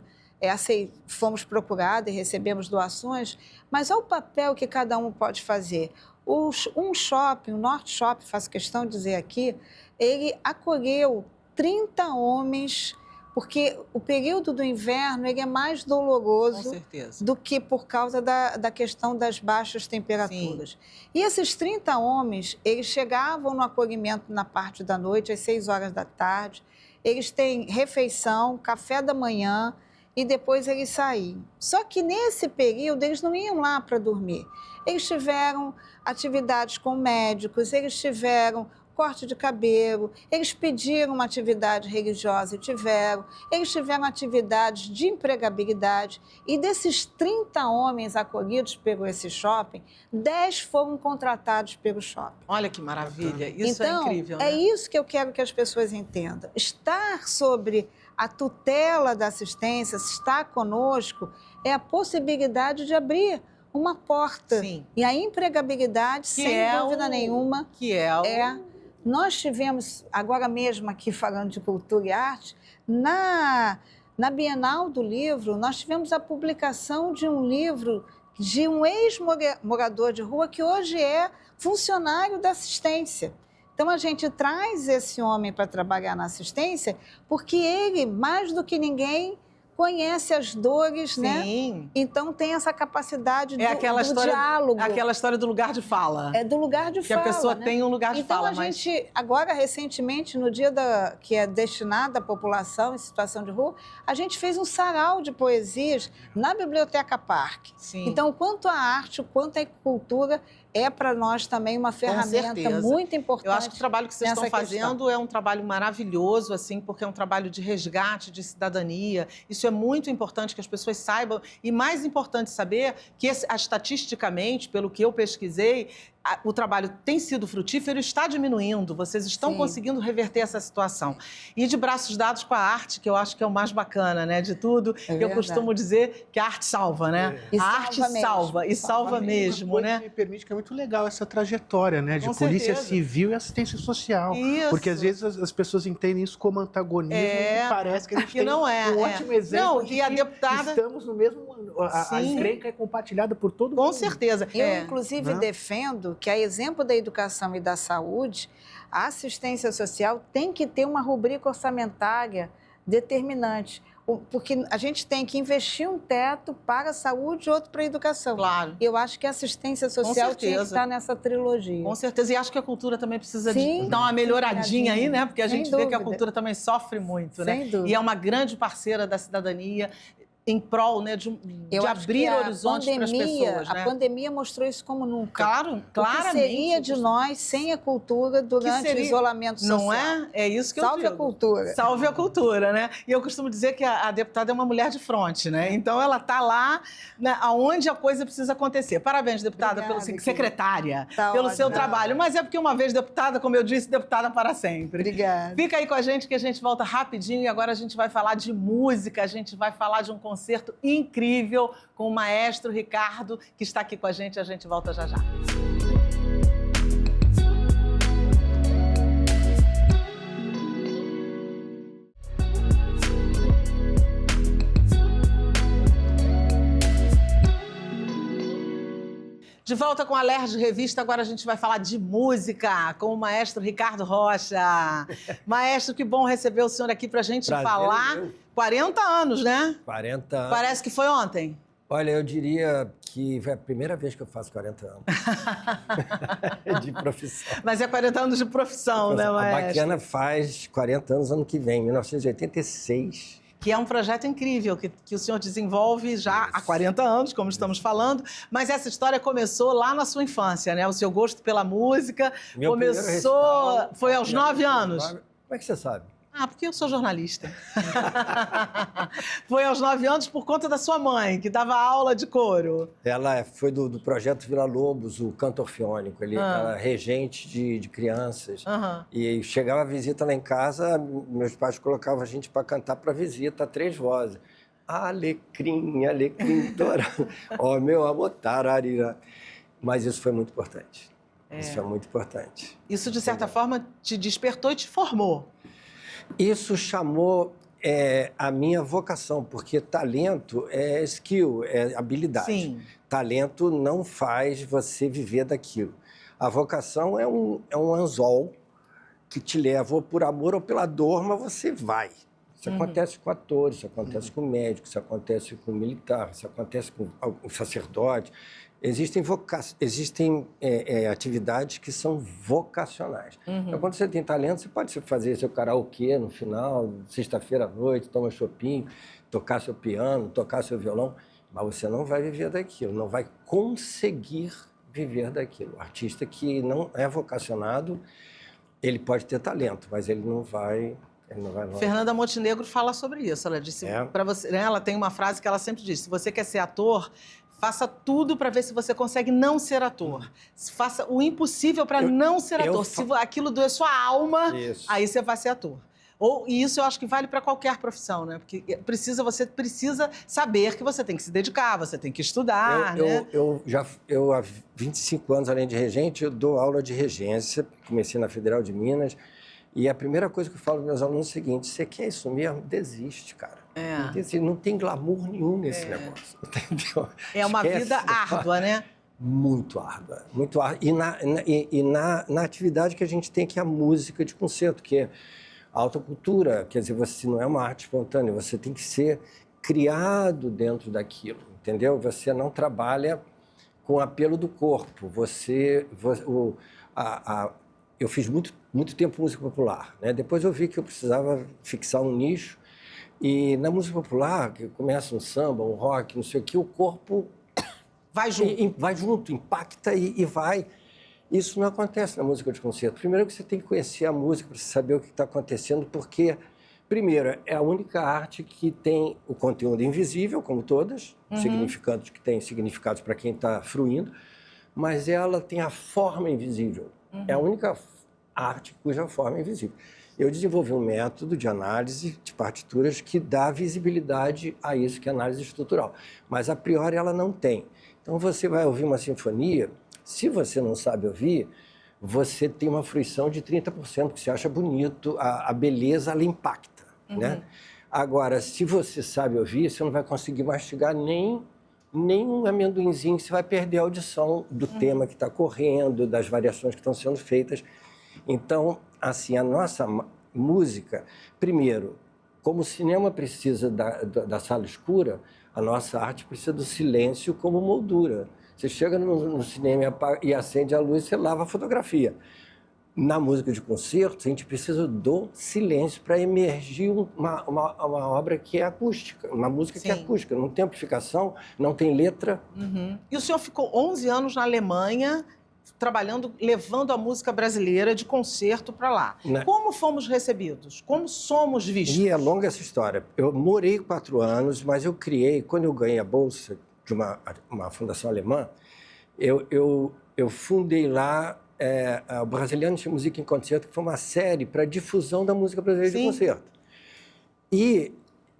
fomos procurados e recebemos doações, mas olha o papel que cada um pode fazer. Um shopping, o Norte Shopping, faço questão de dizer aqui, ele acolheu 30 homens, porque o período do inverno ele é mais Com doloroso certeza. do que por causa da questão das baixas temperaturas. E esses 30 homens, eles chegavam no acolhimento na parte da noite, às 6 horas da tarde, eles têm refeição, café da manhã, e depois eles saíam. Só que nesse período eles não iam lá para dormir. Eles tiveram atividades com médicos, eles tiveram corte de cabelo, eles pediram uma atividade religiosa e tiveram, eles tiveram atividades de empregabilidade e desses 30 homens acolhidos pelo esse shopping, 10 foram contratados pelo shopping. Olha que maravilha. Isso é Então, incrível, é né? isso que eu quero que as pessoas entendam. Estar sobre a tutela da assistência, estar conosco, é a possibilidade de abrir uma porta. Sim. E a empregabilidade, sem dúvida nenhuma, Que é Nós tivemos, agora mesmo aqui falando de cultura e arte, na Bienal do Livro, nós tivemos a publicação de um livro de um ex-morador de rua que hoje é funcionário da assistência. Então, a gente traz esse homem para trabalhar na assistência porque ele, mais do que ninguém, conhece as dores, né? Sim. Então, tem essa capacidade do história, diálogo. aquela história do lugar de fala. É do lugar de que fala, a pessoa né? tem um lugar de então, fala, a mas... gente, agora, recentemente, no dia que é destinado à população em situação de rua, a gente fez um sarau de poesias na Biblioteca Parque. Sim. Então, quanto à arte, quanto à cultura, é para nós também uma ferramenta certeza. muito importante. Eu acho que o trabalho que vocês estão nessa fazendo questão. é um trabalho maravilhoso, assim, porque é um trabalho de resgate, de cidadania. Isso é muito importante que as pessoas saibam. E mais importante saber que, estatisticamente, pelo que eu pesquisei, o trabalho tem sido frutífero e está diminuindo. Vocês estão Sim. conseguindo reverter essa situação. E de braços dados com a arte, que eu acho que é o mais bacana, né, de tudo. É eu verdade. costumo dizer que a arte salva, né? E A salva arte mesmo. salva, e salva mesmo, Coisa né? que me permite que é muito legal essa trajetória, né? De Com polícia certeza. civil e assistência social. Isso. Porque às vezes as pessoas entendem isso como antagonismo e parece que a gente que tem não é, um é. ótimo exemplo Não, de e a que deputada- estamos no mesmo... A Sim. encrenca é compartilhada por todo mundo. Com certeza. Eu, inclusive, né? defendo que, a exemplo da educação e da saúde, a assistência social tem que ter uma rubrica orçamentária determinante, porque a gente tem que investir um teto para a saúde e outro para a educação. Claro. Eu acho que a assistência social tinha que certeza. estar nessa trilogia. Com certeza. E acho que a cultura também precisa Sim, de dar uma melhoradinha aí, né? Porque a sem gente vê que a dúvida. cultura também sofre muito, né? Sem dúvida. E é uma grande parceira da cidadania. em prol, né, de abrir horizontes para as pessoas, né? A pandemia mostrou isso como nunca. Claro, claramente. O que seria de nós sem a cultura durante o isolamento social? Não é? É isso que eu digo. Salve a cultura. Salve a cultura, né? E eu costumo dizer que a deputada é uma mulher de fronte, né? Então ela está lá, né, onde a coisa precisa acontecer. Parabéns, deputada, secretária, pelo seu trabalho. Mas é porque uma vez deputada, como eu disse, deputada para sempre. Obrigada. Fica aí com a gente que a gente volta rapidinho e agora a gente vai falar de música, a gente vai falar de um concerto incrível com o maestro Ricardo, que está aqui com a gente volta já já. De volta com a Alerj Revista, agora a gente vai falar de música com o maestro Ricardo Rocha. Maestro, que bom receber o senhor aqui para a gente falar. 40 anos, né? 40 anos. Parece que foi ontem. Olha, eu diria que foi a primeira vez que eu faço 40 anos de profissão. Mas é 40 anos de profissão, né, maestro? A Baquiana faz 40 anos ano que vem, 1986. Que é um projeto incrível, que o senhor desenvolve já há 40 anos, como estamos falando, mas essa história começou lá na sua infância, né? O seu gosto pela música começou... Foi aos 9 anos? Como é que você sabe? Ah, porque eu sou jornalista. Foi aos 9 anos por conta da sua mãe, que dava aula de coro. Ela foi do projeto Vila Lobos, o canto orfeônico. Ele era regente de crianças. E chegava a visita lá em casa, meus pais colocavam a gente para cantar para visita, 3 vozes. Alecrim, alecrim, dourado. Ó, meu amor, tararira. Mas isso foi muito importante. Isso foi muito importante. Isso, de certa forma, te despertou e te formou. Isso chamou a minha vocação, porque talento é skill, é habilidade. Sim. Talento não faz você viver daquilo. A vocação é um anzol que te leva ou por amor ou pela dor, mas você vai. Isso acontece com atores, isso acontece com médicos, isso acontece com militar, isso acontece com o sacerdote. Existem atividades que são vocacionais. Então, quando você tem talento, você pode fazer seu karaokê no final, sexta-feira à noite, tomar shopping, tocar seu piano, tocar seu violão, mas você não vai viver daquilo, não vai conseguir viver daquilo. O artista que não é vocacionado, ele pode ter talento, mas ele não vai... Fernanda Montenegro fala sobre isso. Ela disse para você, né, ela tem uma frase que ela sempre diz: se você quer ser ator, faça tudo para ver se você consegue não ser ator. Faça o impossível para não ser ator. Se aquilo doer sua alma, aí você vai ser ator. E isso eu acho que vale para qualquer profissão, né? Porque você precisa saber que você tem que se dedicar, você tem que estudar, né? Eu há 25 anos, além de regente, eu dou aula de regência. Comecei na Federal de Minas. E a primeira coisa que eu falo para meus alunos é o seguinte: você quer isso mesmo? Desiste, cara. Não tem glamour nenhum nesse negócio, entendeu? É uma vida árdua, né? Muito árdua, muito árdua. E na atividade que a gente tem, que é a música de concerto, que é a alta cultura, quer dizer, você não é uma arte espontânea, você tem que ser criado dentro daquilo, entendeu? Você não trabalha com o apelo do corpo, eu fiz muito tempo música popular, né? Depois eu vi que eu precisava fixar um nicho. E na música popular, que começa um samba, um rock, não sei o que, o corpo vai junto, impacta e vai. Isso não acontece na música de concerto. Primeiro que você tem que conhecer a música para saber o que está acontecendo, porque, primeiro, é a única arte que tem o conteúdo invisível, como todas, significantes que têm significados para quem está fruindo, mas ela tem a forma invisível. É a única arte cuja forma é invisível. Eu desenvolvi um método de análise de partituras que dá visibilidade a isso, que é a análise estrutural. Mas, a priori, ela não tem. Então, você vai ouvir uma sinfonia, se você não sabe ouvir, você tem uma fruição de 30%, que você acha bonito, a beleza, ela impacta, né? Agora, se você sabe ouvir, você não vai conseguir mastigar nem um amendoinzinho, você vai perder a audição do tema que está correndo, das variações que estão sendo feitas. Então, assim, a nossa música, primeiro, como o cinema precisa da sala escura, a nossa arte precisa do silêncio como moldura. Você chega no cinema e acende a luz, você lava a fotografia. na música de concerto, a gente precisa do silêncio para emergir uma obra que é acústica, uma música que é acústica, não tem amplificação, não tem letra. E o senhor ficou 11 anos na Alemanha, trabalhando, levando a música brasileira de concerto para lá. Como fomos recebidos? Como somos vistos? E é longa essa história. Eu morei 4 anos, mas eu criei, quando eu ganhei a bolsa de uma fundação alemã, eu fundei lá o Brasilianos de Música em Concerto, que foi uma série para difusão da música brasileira de concerto. E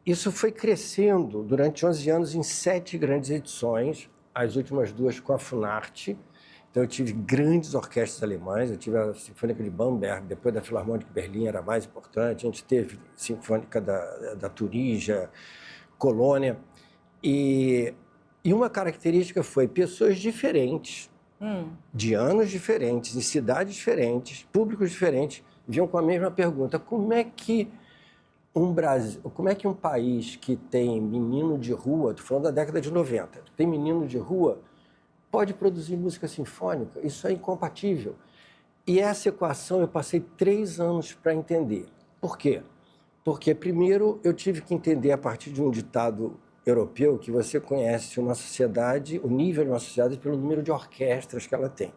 isso foi crescendo durante 11 anos em 7 grandes edições, as últimas 2 com a Funarte. Então, eu tive grandes orquestras alemãs, eu tive a Sinfônica de Bamberg, depois da Filarmônica de Berlim, era a mais importante, a gente teve a Sinfônica da Turija, Colônia. E uma característica foi pessoas diferentes, de anos diferentes, em cidades diferentes, públicos diferentes, vinham com a mesma pergunta: como é que um país que tem menino de rua, estou falando da década de 90, tem menino de rua, pode produzir música sinfônica? Isso é incompatível. E essa equação eu passei 3 anos para entender. Por quê? Porque, primeiro, eu tive que entender, a partir de um ditado europeu, que você conhece uma sociedade, o nível de uma sociedade, pelo número de orquestras que ela tem.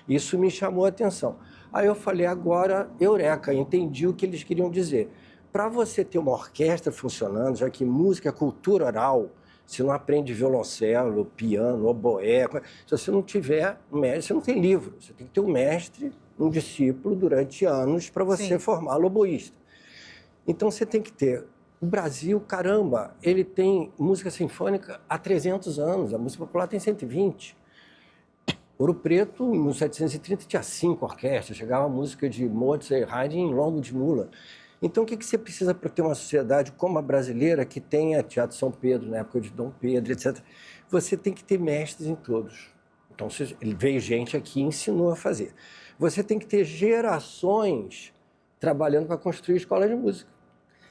Isso me chamou a atenção. Aí eu falei: agora, eureka, entendi o que eles queriam dizer. Para você ter uma orquestra funcionando, já que música é cultura oral, você não aprende violoncelo, piano, oboé. Se você não tiver um mestre, você não tem livro. Você tem que ter um mestre, um discípulo, durante anos, para você formar oboísta. Então, você tem que ter... O Brasil, caramba, ele tem música sinfônica há 300 anos. A música popular tem 120. Ouro Preto, em 1730, tinha 5 orquestras. Chegava a música de Mozart e Haydn em Lombo de Mula. Então, o que você precisa para ter uma sociedade como a brasileira, que tenha Teatro São Pedro, na época de Dom Pedro, etc.? Você tem que ter mestres em todos. Então, veio gente aqui e ensinou a fazer. Você tem que ter gerações trabalhando para construir escolas de música.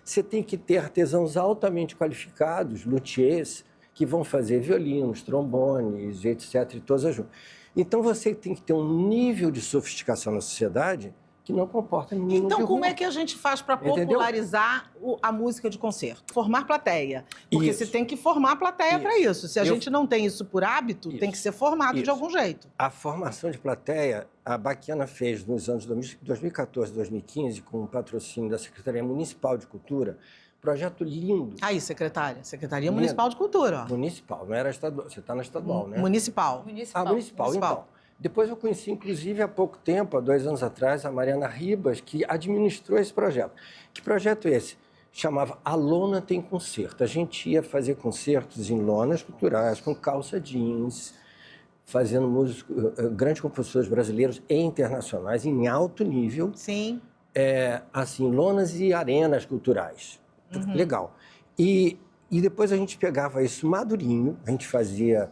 Você tem que ter artesãos altamente qualificados, luthiers, que vão fazer violinos, trombones, etc., e todas as juntas. Então, você tem que ter um nível de sofisticação na sociedade que não comporta nenhum. Então, como é que a gente faz para popularizar a música de concerto? Formar plateia. Porque você tem que formar plateia para isso. Se a gente não tem isso por hábito, tem que ser formado de algum jeito. A formação de plateia, a Baquiana fez nos anos 2014 e 2015, com o patrocínio da Secretaria Municipal de Cultura, projeto lindo. Aí, secretária. Secretaria Municipal de Cultura. Ó. Municipal, não era estadual. Você está na estadual, né? Municipal. Municipal. Então. Depois eu conheci, inclusive, há pouco tempo, há 2 anos atrás, a Mariana Ribas, que administrou esse projeto. Que projeto é esse? Chamava A Lona Tem Concerto. A gente ia fazer concertos em lonas culturais, com calça jeans, fazendo músicos, grandes compositores brasileiros e internacionais, em alto nível. Sim. Assim, lonas e arenas culturais. Legal. E depois a gente pegava isso madurinho, a gente fazia...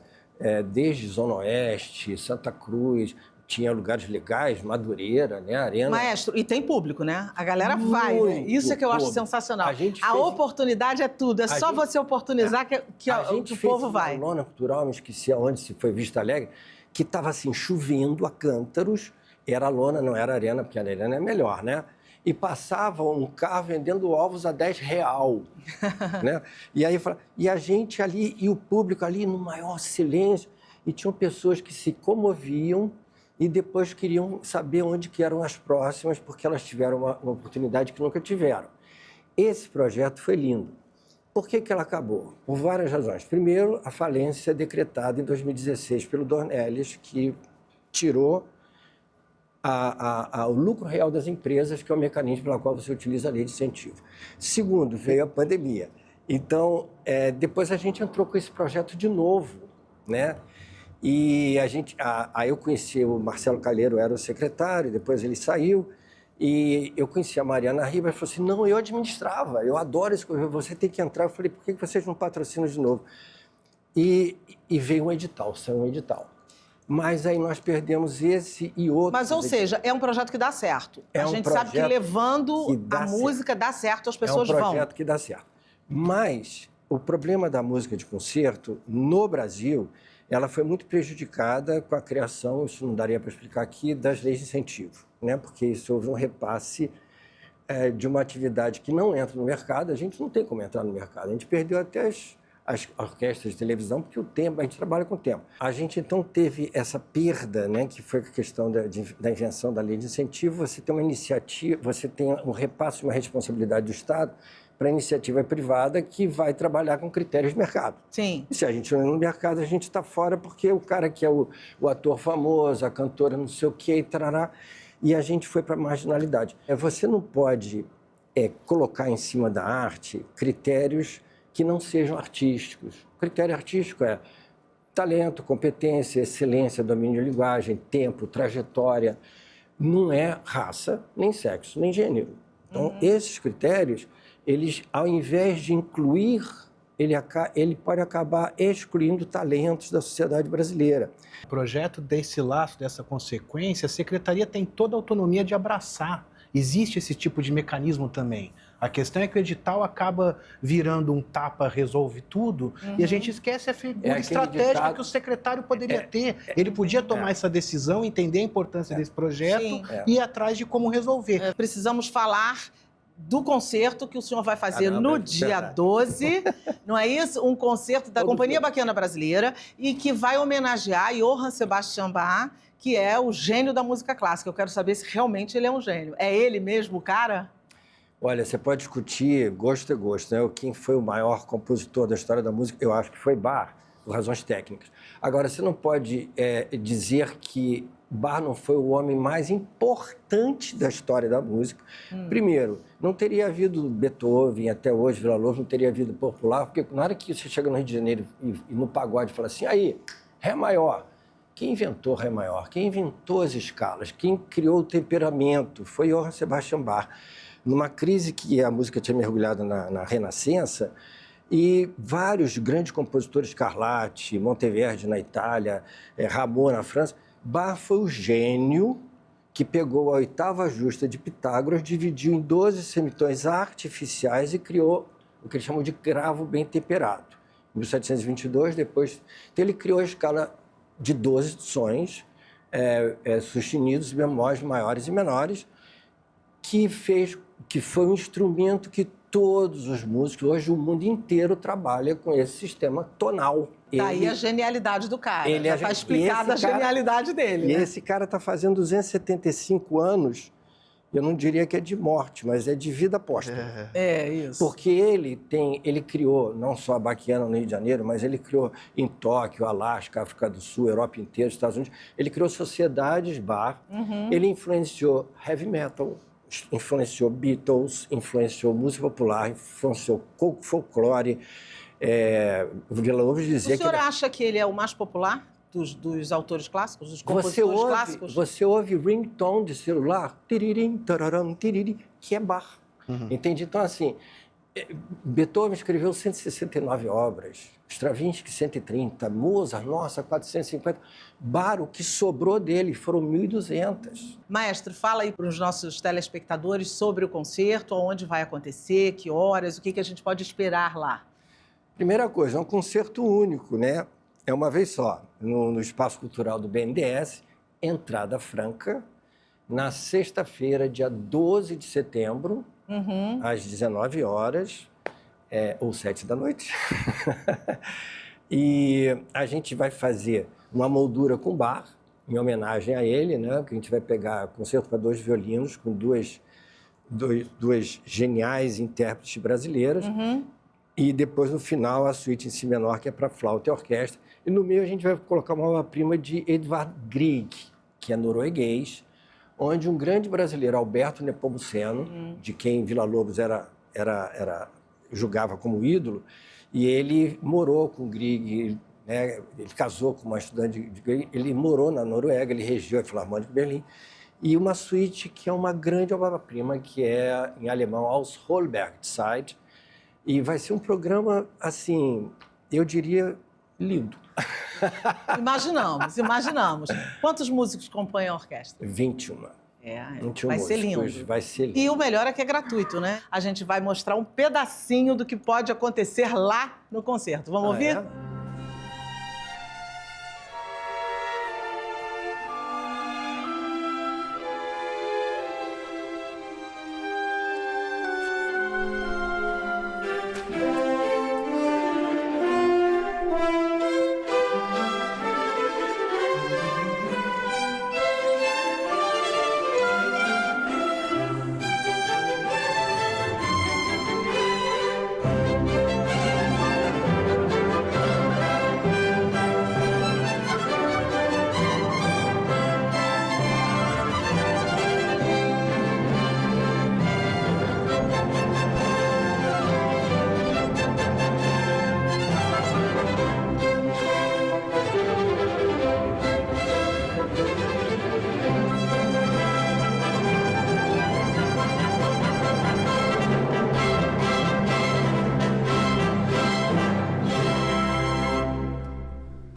desde Zona Oeste, Santa Cruz, tinha lugares legais, Madureira, né, Arena. Maestro, e tem público, né? A galera vai, né? Isso é que eu acho sensacional. A oportunidade é tudo, só você oportunizar que o povo vai. A Lona Cultural, me esqueci aonde se foi Vista Alegre, que estava assim, chovendo a cântaros, era a lona, não era a arena, porque a arena é melhor, né? E passava um carro vendendo ovos a R$10, né? E aí e a gente ali, e o público ali no maior silêncio, e tinham pessoas que se comoviam e depois queriam saber onde que eram as próximas, porque elas tiveram uma oportunidade que nunca tiveram. Esse projeto foi lindo. Por que ela acabou? Por várias razões. Primeiro, a falência decretada em 2016 pelo Dornelles, que tirou o lucro real das empresas, que é o mecanismo pelo qual você utiliza a lei de incentivo. Segundo, veio a pandemia. Então, depois a gente entrou com esse projeto de novo, né? E aí eu conheci o Marcelo Calheiro, era o secretário, depois ele saiu, e eu conheci a Mariana Ribas, falou assim: não, eu administrava, eu adoro isso, você tem que entrar. Eu falei: por que vocês não patrocinam de novo? E veio um edital, saiu um edital. Mas aí nós perdemos esse e outro. Mas, ou seja, é um projeto que dá certo. A gente sabe que levando a música dá certo, as pessoas vão. É um projeto que dá certo. Mas o problema da música de concerto no Brasil, ela foi muito prejudicada com a criação, isso não daria para explicar aqui, das leis de incentivo, né? Porque isso houve um repasse de uma atividade que não entra no mercado. A gente não tem como entrar no mercado, a gente perdeu até as orquestras de televisão, porque a gente trabalha com o tempo. A gente, então, teve essa perda, né, que foi a questão da invenção da lei de incentivo. Você tem uma iniciativa, você tem um repasse, uma responsabilidade do Estado para a iniciativa privada que vai trabalhar com critérios de mercado. Sim. E se a gente não é no mercado, a gente está fora, porque o cara que é o ator famoso, a cantora não sei o quê, e tarará, e a gente foi para a marginalidade. Você não pode colocar em cima da arte critérios que não sejam artísticos. O critério artístico é talento, competência, excelência, domínio de linguagem, tempo, trajetória. Não é raça, nem sexo, nem gênero. Então, esses critérios, eles, ao invés de incluir, ele pode acabar excluindo talentos da sociedade brasileira. O projeto desse laço, dessa consequência, a Secretaria tem toda a autonomia de abraçar. Existe esse tipo de mecanismo também. A questão é que o edital acaba virando um tapa, resolve tudo, e a gente esquece a figura estratégica que o secretário poderia ter. Ele podia tomar essa decisão, entender a importância desse projeto e ir atrás de como resolver. Precisamos falar do concerto que o senhor vai fazer no dia 12, não é isso? Um concerto da Companhia Baquiana Brasileira e que vai homenagear Johann Sebastian Bach, que é o gênio da música clássica. Eu quero saber se realmente ele é um gênio. É ele mesmo o cara? Olha, você pode discutir, gosto é gosto, né? Quem foi o maior compositor da história da música, eu acho que foi Bach, por razões técnicas. Agora, você não pode dizer que Bach não foi o homem mais importante da história da música. Primeiro, não teria havido Beethoven até hoje, Villa-Lobos, não teria havido popular, porque na hora que você chega no Rio de Janeiro e no pagode fala assim, aí, Ré maior. Quem inventou Ré maior? Quem inventou as escalas? Quem criou o temperamento? Foi Johann Sebastian Bach. Numa crise que a música tinha mergulhado na Renascença, e vários grandes compositores, Scarlatti, Monteverdi na Itália, Rameau na França, Bach foi o gênio que pegou a oitava justa de Pitágoras, dividiu em 12 semitons artificiais e criou o que eles chamam de cravo bem temperado. Em 1722, depois... Então, ele criou a escala de 12 sons sustenidos, bemóis maiores e menores, que foi um instrumento que todos os músicos, hoje o mundo inteiro trabalha com esse sistema tonal. Daí a genialidade do cara. Já está explicada a genialidade dele. E né? esse cara está fazendo 275 anos, eu não diria que é de morte, mas é de vida póstuma. É isso. Porque ele criou, não só a Baquiana no Rio de Janeiro, mas ele criou em Tóquio, Alasca, África do Sul, Europa inteira, Estados Unidos. Ele criou sociedades Bach, ele influenciou heavy metal, influenciou Beatles, influenciou música popular, influenciou folclore. Villa-Lobos dizia que... O senhor acha que ele é o mais popular dos autores clássicos, dos compositores clássicos? Você ouve ringtone de celular, tiririm, tararam, tiriri, que é Bach. Entende? Então, assim, Beethoven escreveu 169 obras, Stravinsky 130, Mozart, nossa, 450. Bach, o que sobrou dele foram 1.200. Maestro, fala aí para os nossos telespectadores sobre o concerto, onde vai acontecer, que horas, o que a gente pode esperar lá. Primeira coisa, é um concerto único, né? É uma vez só, no Espaço Cultural do BNDES, entrada franca, na sexta-feira, dia 12 de setembro, às 19 horas, ou 7 da noite. E a gente vai fazer uma moldura com Bach, em homenagem a ele, né? Que a gente vai pegar concerto para 2 violinos, com duas geniais intérpretes brasileiras. E depois, no final, a suíte em si menor, que é para flauta e orquestra. E no meio a gente vai colocar uma obra-prima de Edvard Grieg, que é norueguês, onde um grande brasileiro, Alberto Nepomuceno, de quem Villa-Lobos julgava como ídolo, e ele morou com Grieg, né? Ele casou com uma estudante de Grieg, ele morou na Noruega, ele regiu a Filarmônica de Berlim, e uma suíte que é uma grande obra-prima, que é, em alemão, Aus Holbergzeit. E vai ser um programa, assim, eu diria, lindo. Imaginamos. Quantos músicos compõem a orquestra? 21. Vai ser lindo. Vai ser lindo. E o melhor é que é gratuito, né? A gente vai mostrar um pedacinho do que pode acontecer lá no concerto. Vamos ouvir? É?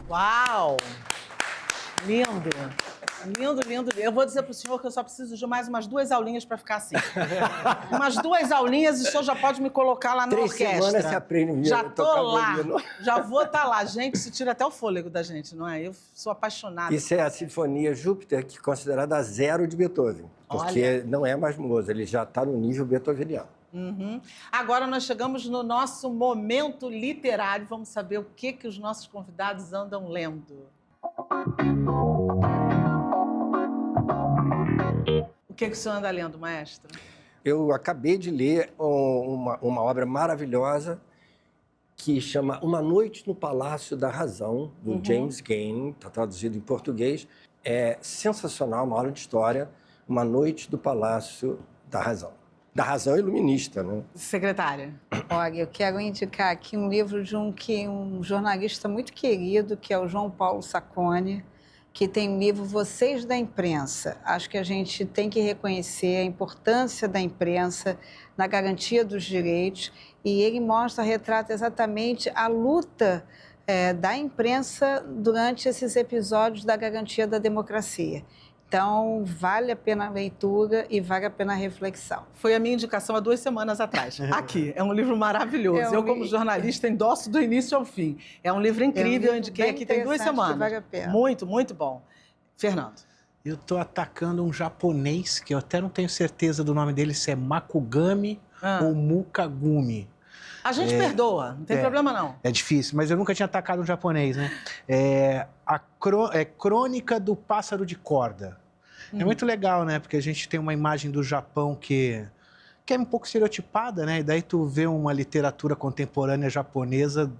Uau! Lindo! Lindo, lindo. Eu vou dizer para o senhor que eu só preciso de mais umas 2 aulinhas para ficar assim. Umas 2 aulinhas e o senhor já pode me colocar lá na 3 orquestra. semanas você aprende Já tô lá. violino. Já vou estar lá. Gente, isso tira até o fôlego da gente, não é? Eu sou apaixonada. Isso é a Sinfonia Júpiter, que é considerada a 0 de Beethoven. Porque não é mais Mozart, ele já está no nível beethoveniano. Uhum. Agora nós chegamos no nosso momento literário. Vamos saber o que os nossos convidados andam lendo. O que o senhor anda lendo, maestro? Eu acabei de ler uma obra maravilhosa que chama Uma Noite no Palácio da Razão, do James Gaines, está traduzido em português. É sensacional, uma aula de história, Uma Noite do Palácio da Razão. Da razão iluminista, né? Secretária. Olha, eu quero indicar aqui um livro de um jornalista muito querido, que é o João Paulo Sacconi, que tem um livro Vocês da Imprensa. Acho que a gente tem que reconhecer a importância da imprensa na garantia dos direitos, e ele retrata exatamente a luta da imprensa durante esses episódios da garantia da democracia. Então, vale a pena a leitura e vale a pena a reflexão. Foi a minha indicação há 2 semanas atrás. Aqui, é um livro maravilhoso. Eu, como jornalista, endosso do início ao fim. É um livro incrível, eu indiquei aqui tem 2 semanas. Vale a pena. Muito, muito bom. Fernando. Eu estou atacando um japonês, que eu até não tenho certeza do nome dele, se é Makugami ou Mukagumi. A gente perdoa, não tem problema não. É difícil, mas eu nunca tinha atacado um japonês, né? Crônica do Pássaro de Corda. É muito legal, né? Porque a gente tem uma imagem do Japão que é um pouco estereotipada, né? E daí tu vê uma literatura contemporânea japonesa,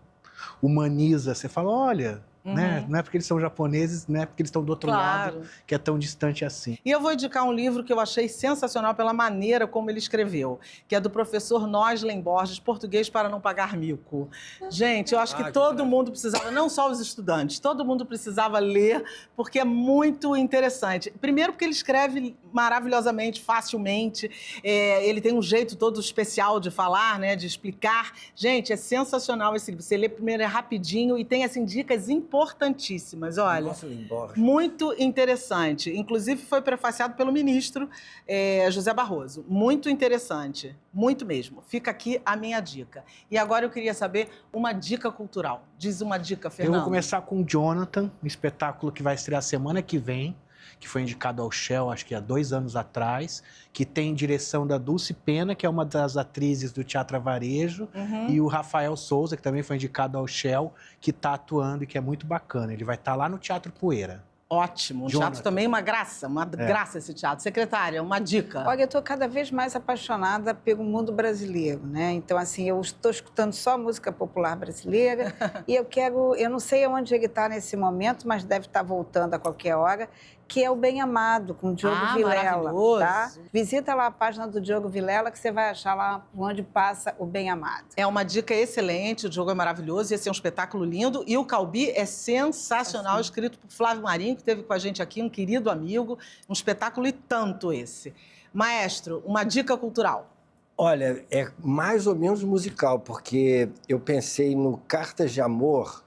humaniza. Você fala, olha, né? Não é porque eles são japoneses, não é porque eles estão do outro lado, que é tão distante assim. E eu vou indicar um livro que eu achei sensacional pela maneira como ele escreveu, que é do professor Noslen Borges, Português para não pagar mico. Gente, eu acho que todo mundo precisava, não só os estudantes, todo mundo precisava ler, porque é muito interessante. Primeiro porque ele escreve maravilhosamente, facilmente, ele tem um jeito todo especial de falar, né, de explicar. Gente, é sensacional esse livro. Você lê primeiro, é rapidinho e tem, assim, dicas importantíssimas, olha. Nossa, Borges. Muito interessante. Inclusive, foi prefaciado pelo ministro José Barroso. Muito interessante. Muito mesmo. Fica aqui a minha dica. E agora eu queria saber uma dica cultural. Diz uma dica, Fernando. Eu vou começar com o Jonathan, um espetáculo que vai estrear semana que vem, que foi indicado ao Shell, acho que há 2 anos atrás, que tem direção da Dulce Pena, que é uma das atrizes do Teatro Avarejo, e o Rafael Souza, que também foi indicado ao Shell, que está atuando e que é muito bacana. Ele vai estar lá no Teatro Poeira. Ótimo. Um teatro também, uma graça esse teatro. Secretária, uma dica. Olha, eu estou cada vez mais apaixonada pelo mundo brasileiro, né? Então, assim, eu estou escutando só música popular brasileira e eu não sei onde ele está nesse momento, mas deve estar voltando a qualquer hora, que é o Bem Amado, com o Diogo Vilela, tá? Visita lá a página do Diogo Vilela, que você vai achar lá onde passa o Bem Amado. É uma dica excelente, o Diogo é maravilhoso, esse é um espetáculo lindo, e o Calbi é sensacional, escrito por Flávio Marinho, que esteve com a gente aqui, um querido amigo, um espetáculo e tanto esse. Maestro, uma dica cultural. Olha, é mais ou menos musical, porque eu pensei no Cartas de Amor,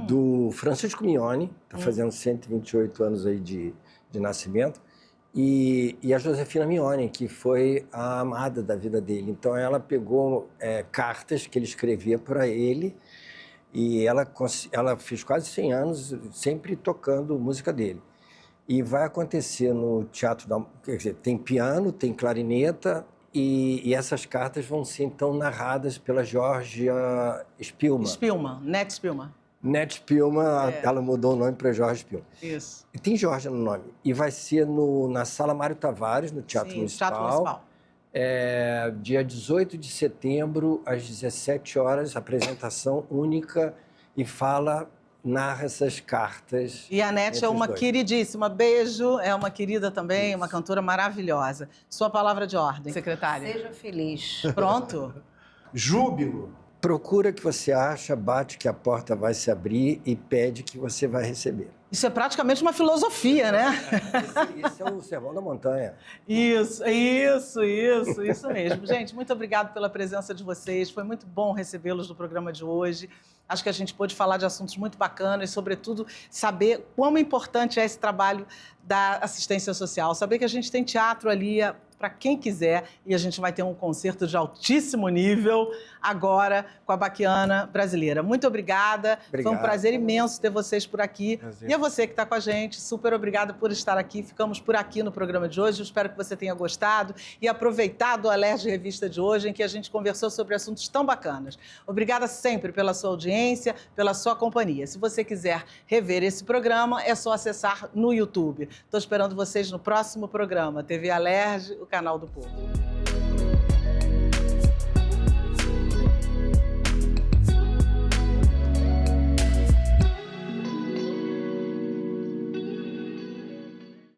do Francisco Mignone, está fazendo 128 anos aí de nascimento, e a Josefina Mione, que foi a amada da vida dele. Então ela pegou cartas que ele escrevia para ele e ela fez quase 100 anos sempre tocando música dele. E vai acontecer no Teatro da... Quer dizer, tem piano, tem clarineta e essas cartas vão ser então narradas pela Georgia Spielmann. Nete Spielmann. Nete Spielmann, ela mudou o nome para Georgia Spielmann. Isso. E tem Georgia no nome. E vai ser na Sala Mário Tavares, no Teatro Municipal. Teatro Municipal. Dia 18 de setembro, às 17 horas, apresentação única e narra essas cartas. E a Nete é uma queridíssima. Beijo, é uma querida também, uma cantora maravilhosa. Sua palavra de ordem, secretária. Seja feliz. Pronto? Júbilo. Procura o que você acha, bate que a porta vai se abrir e pede que você vai receber. Isso é praticamente uma filosofia, né? Esse é o Sermão da Montanha. Isso mesmo. Gente, muito obrigado pela presença de vocês. Foi muito bom recebê-los no programa de hoje. Acho que a gente pôde falar de assuntos muito bacanas, sobretudo saber quão importante é esse trabalho da assistência social. Saber que a gente tem teatro ali para quem quiser e a gente vai ter um concerto de altíssimo nível agora com a Baquiana Brasileira. Muito obrigada. Obrigado. Foi um prazer imenso ter vocês por aqui. Prazer. E a você que está com a gente, super obrigada por estar aqui. Ficamos por aqui no programa de hoje. Eu espero que você tenha gostado e aproveitado o Alerj Revista de hoje, em que a gente conversou sobre assuntos tão bacanas. Obrigada sempre pela sua audiência, pela sua companhia. Se você quiser rever esse programa, é só acessar no YouTube. Estou esperando vocês no próximo programa. TV Alerj, o canal do povo.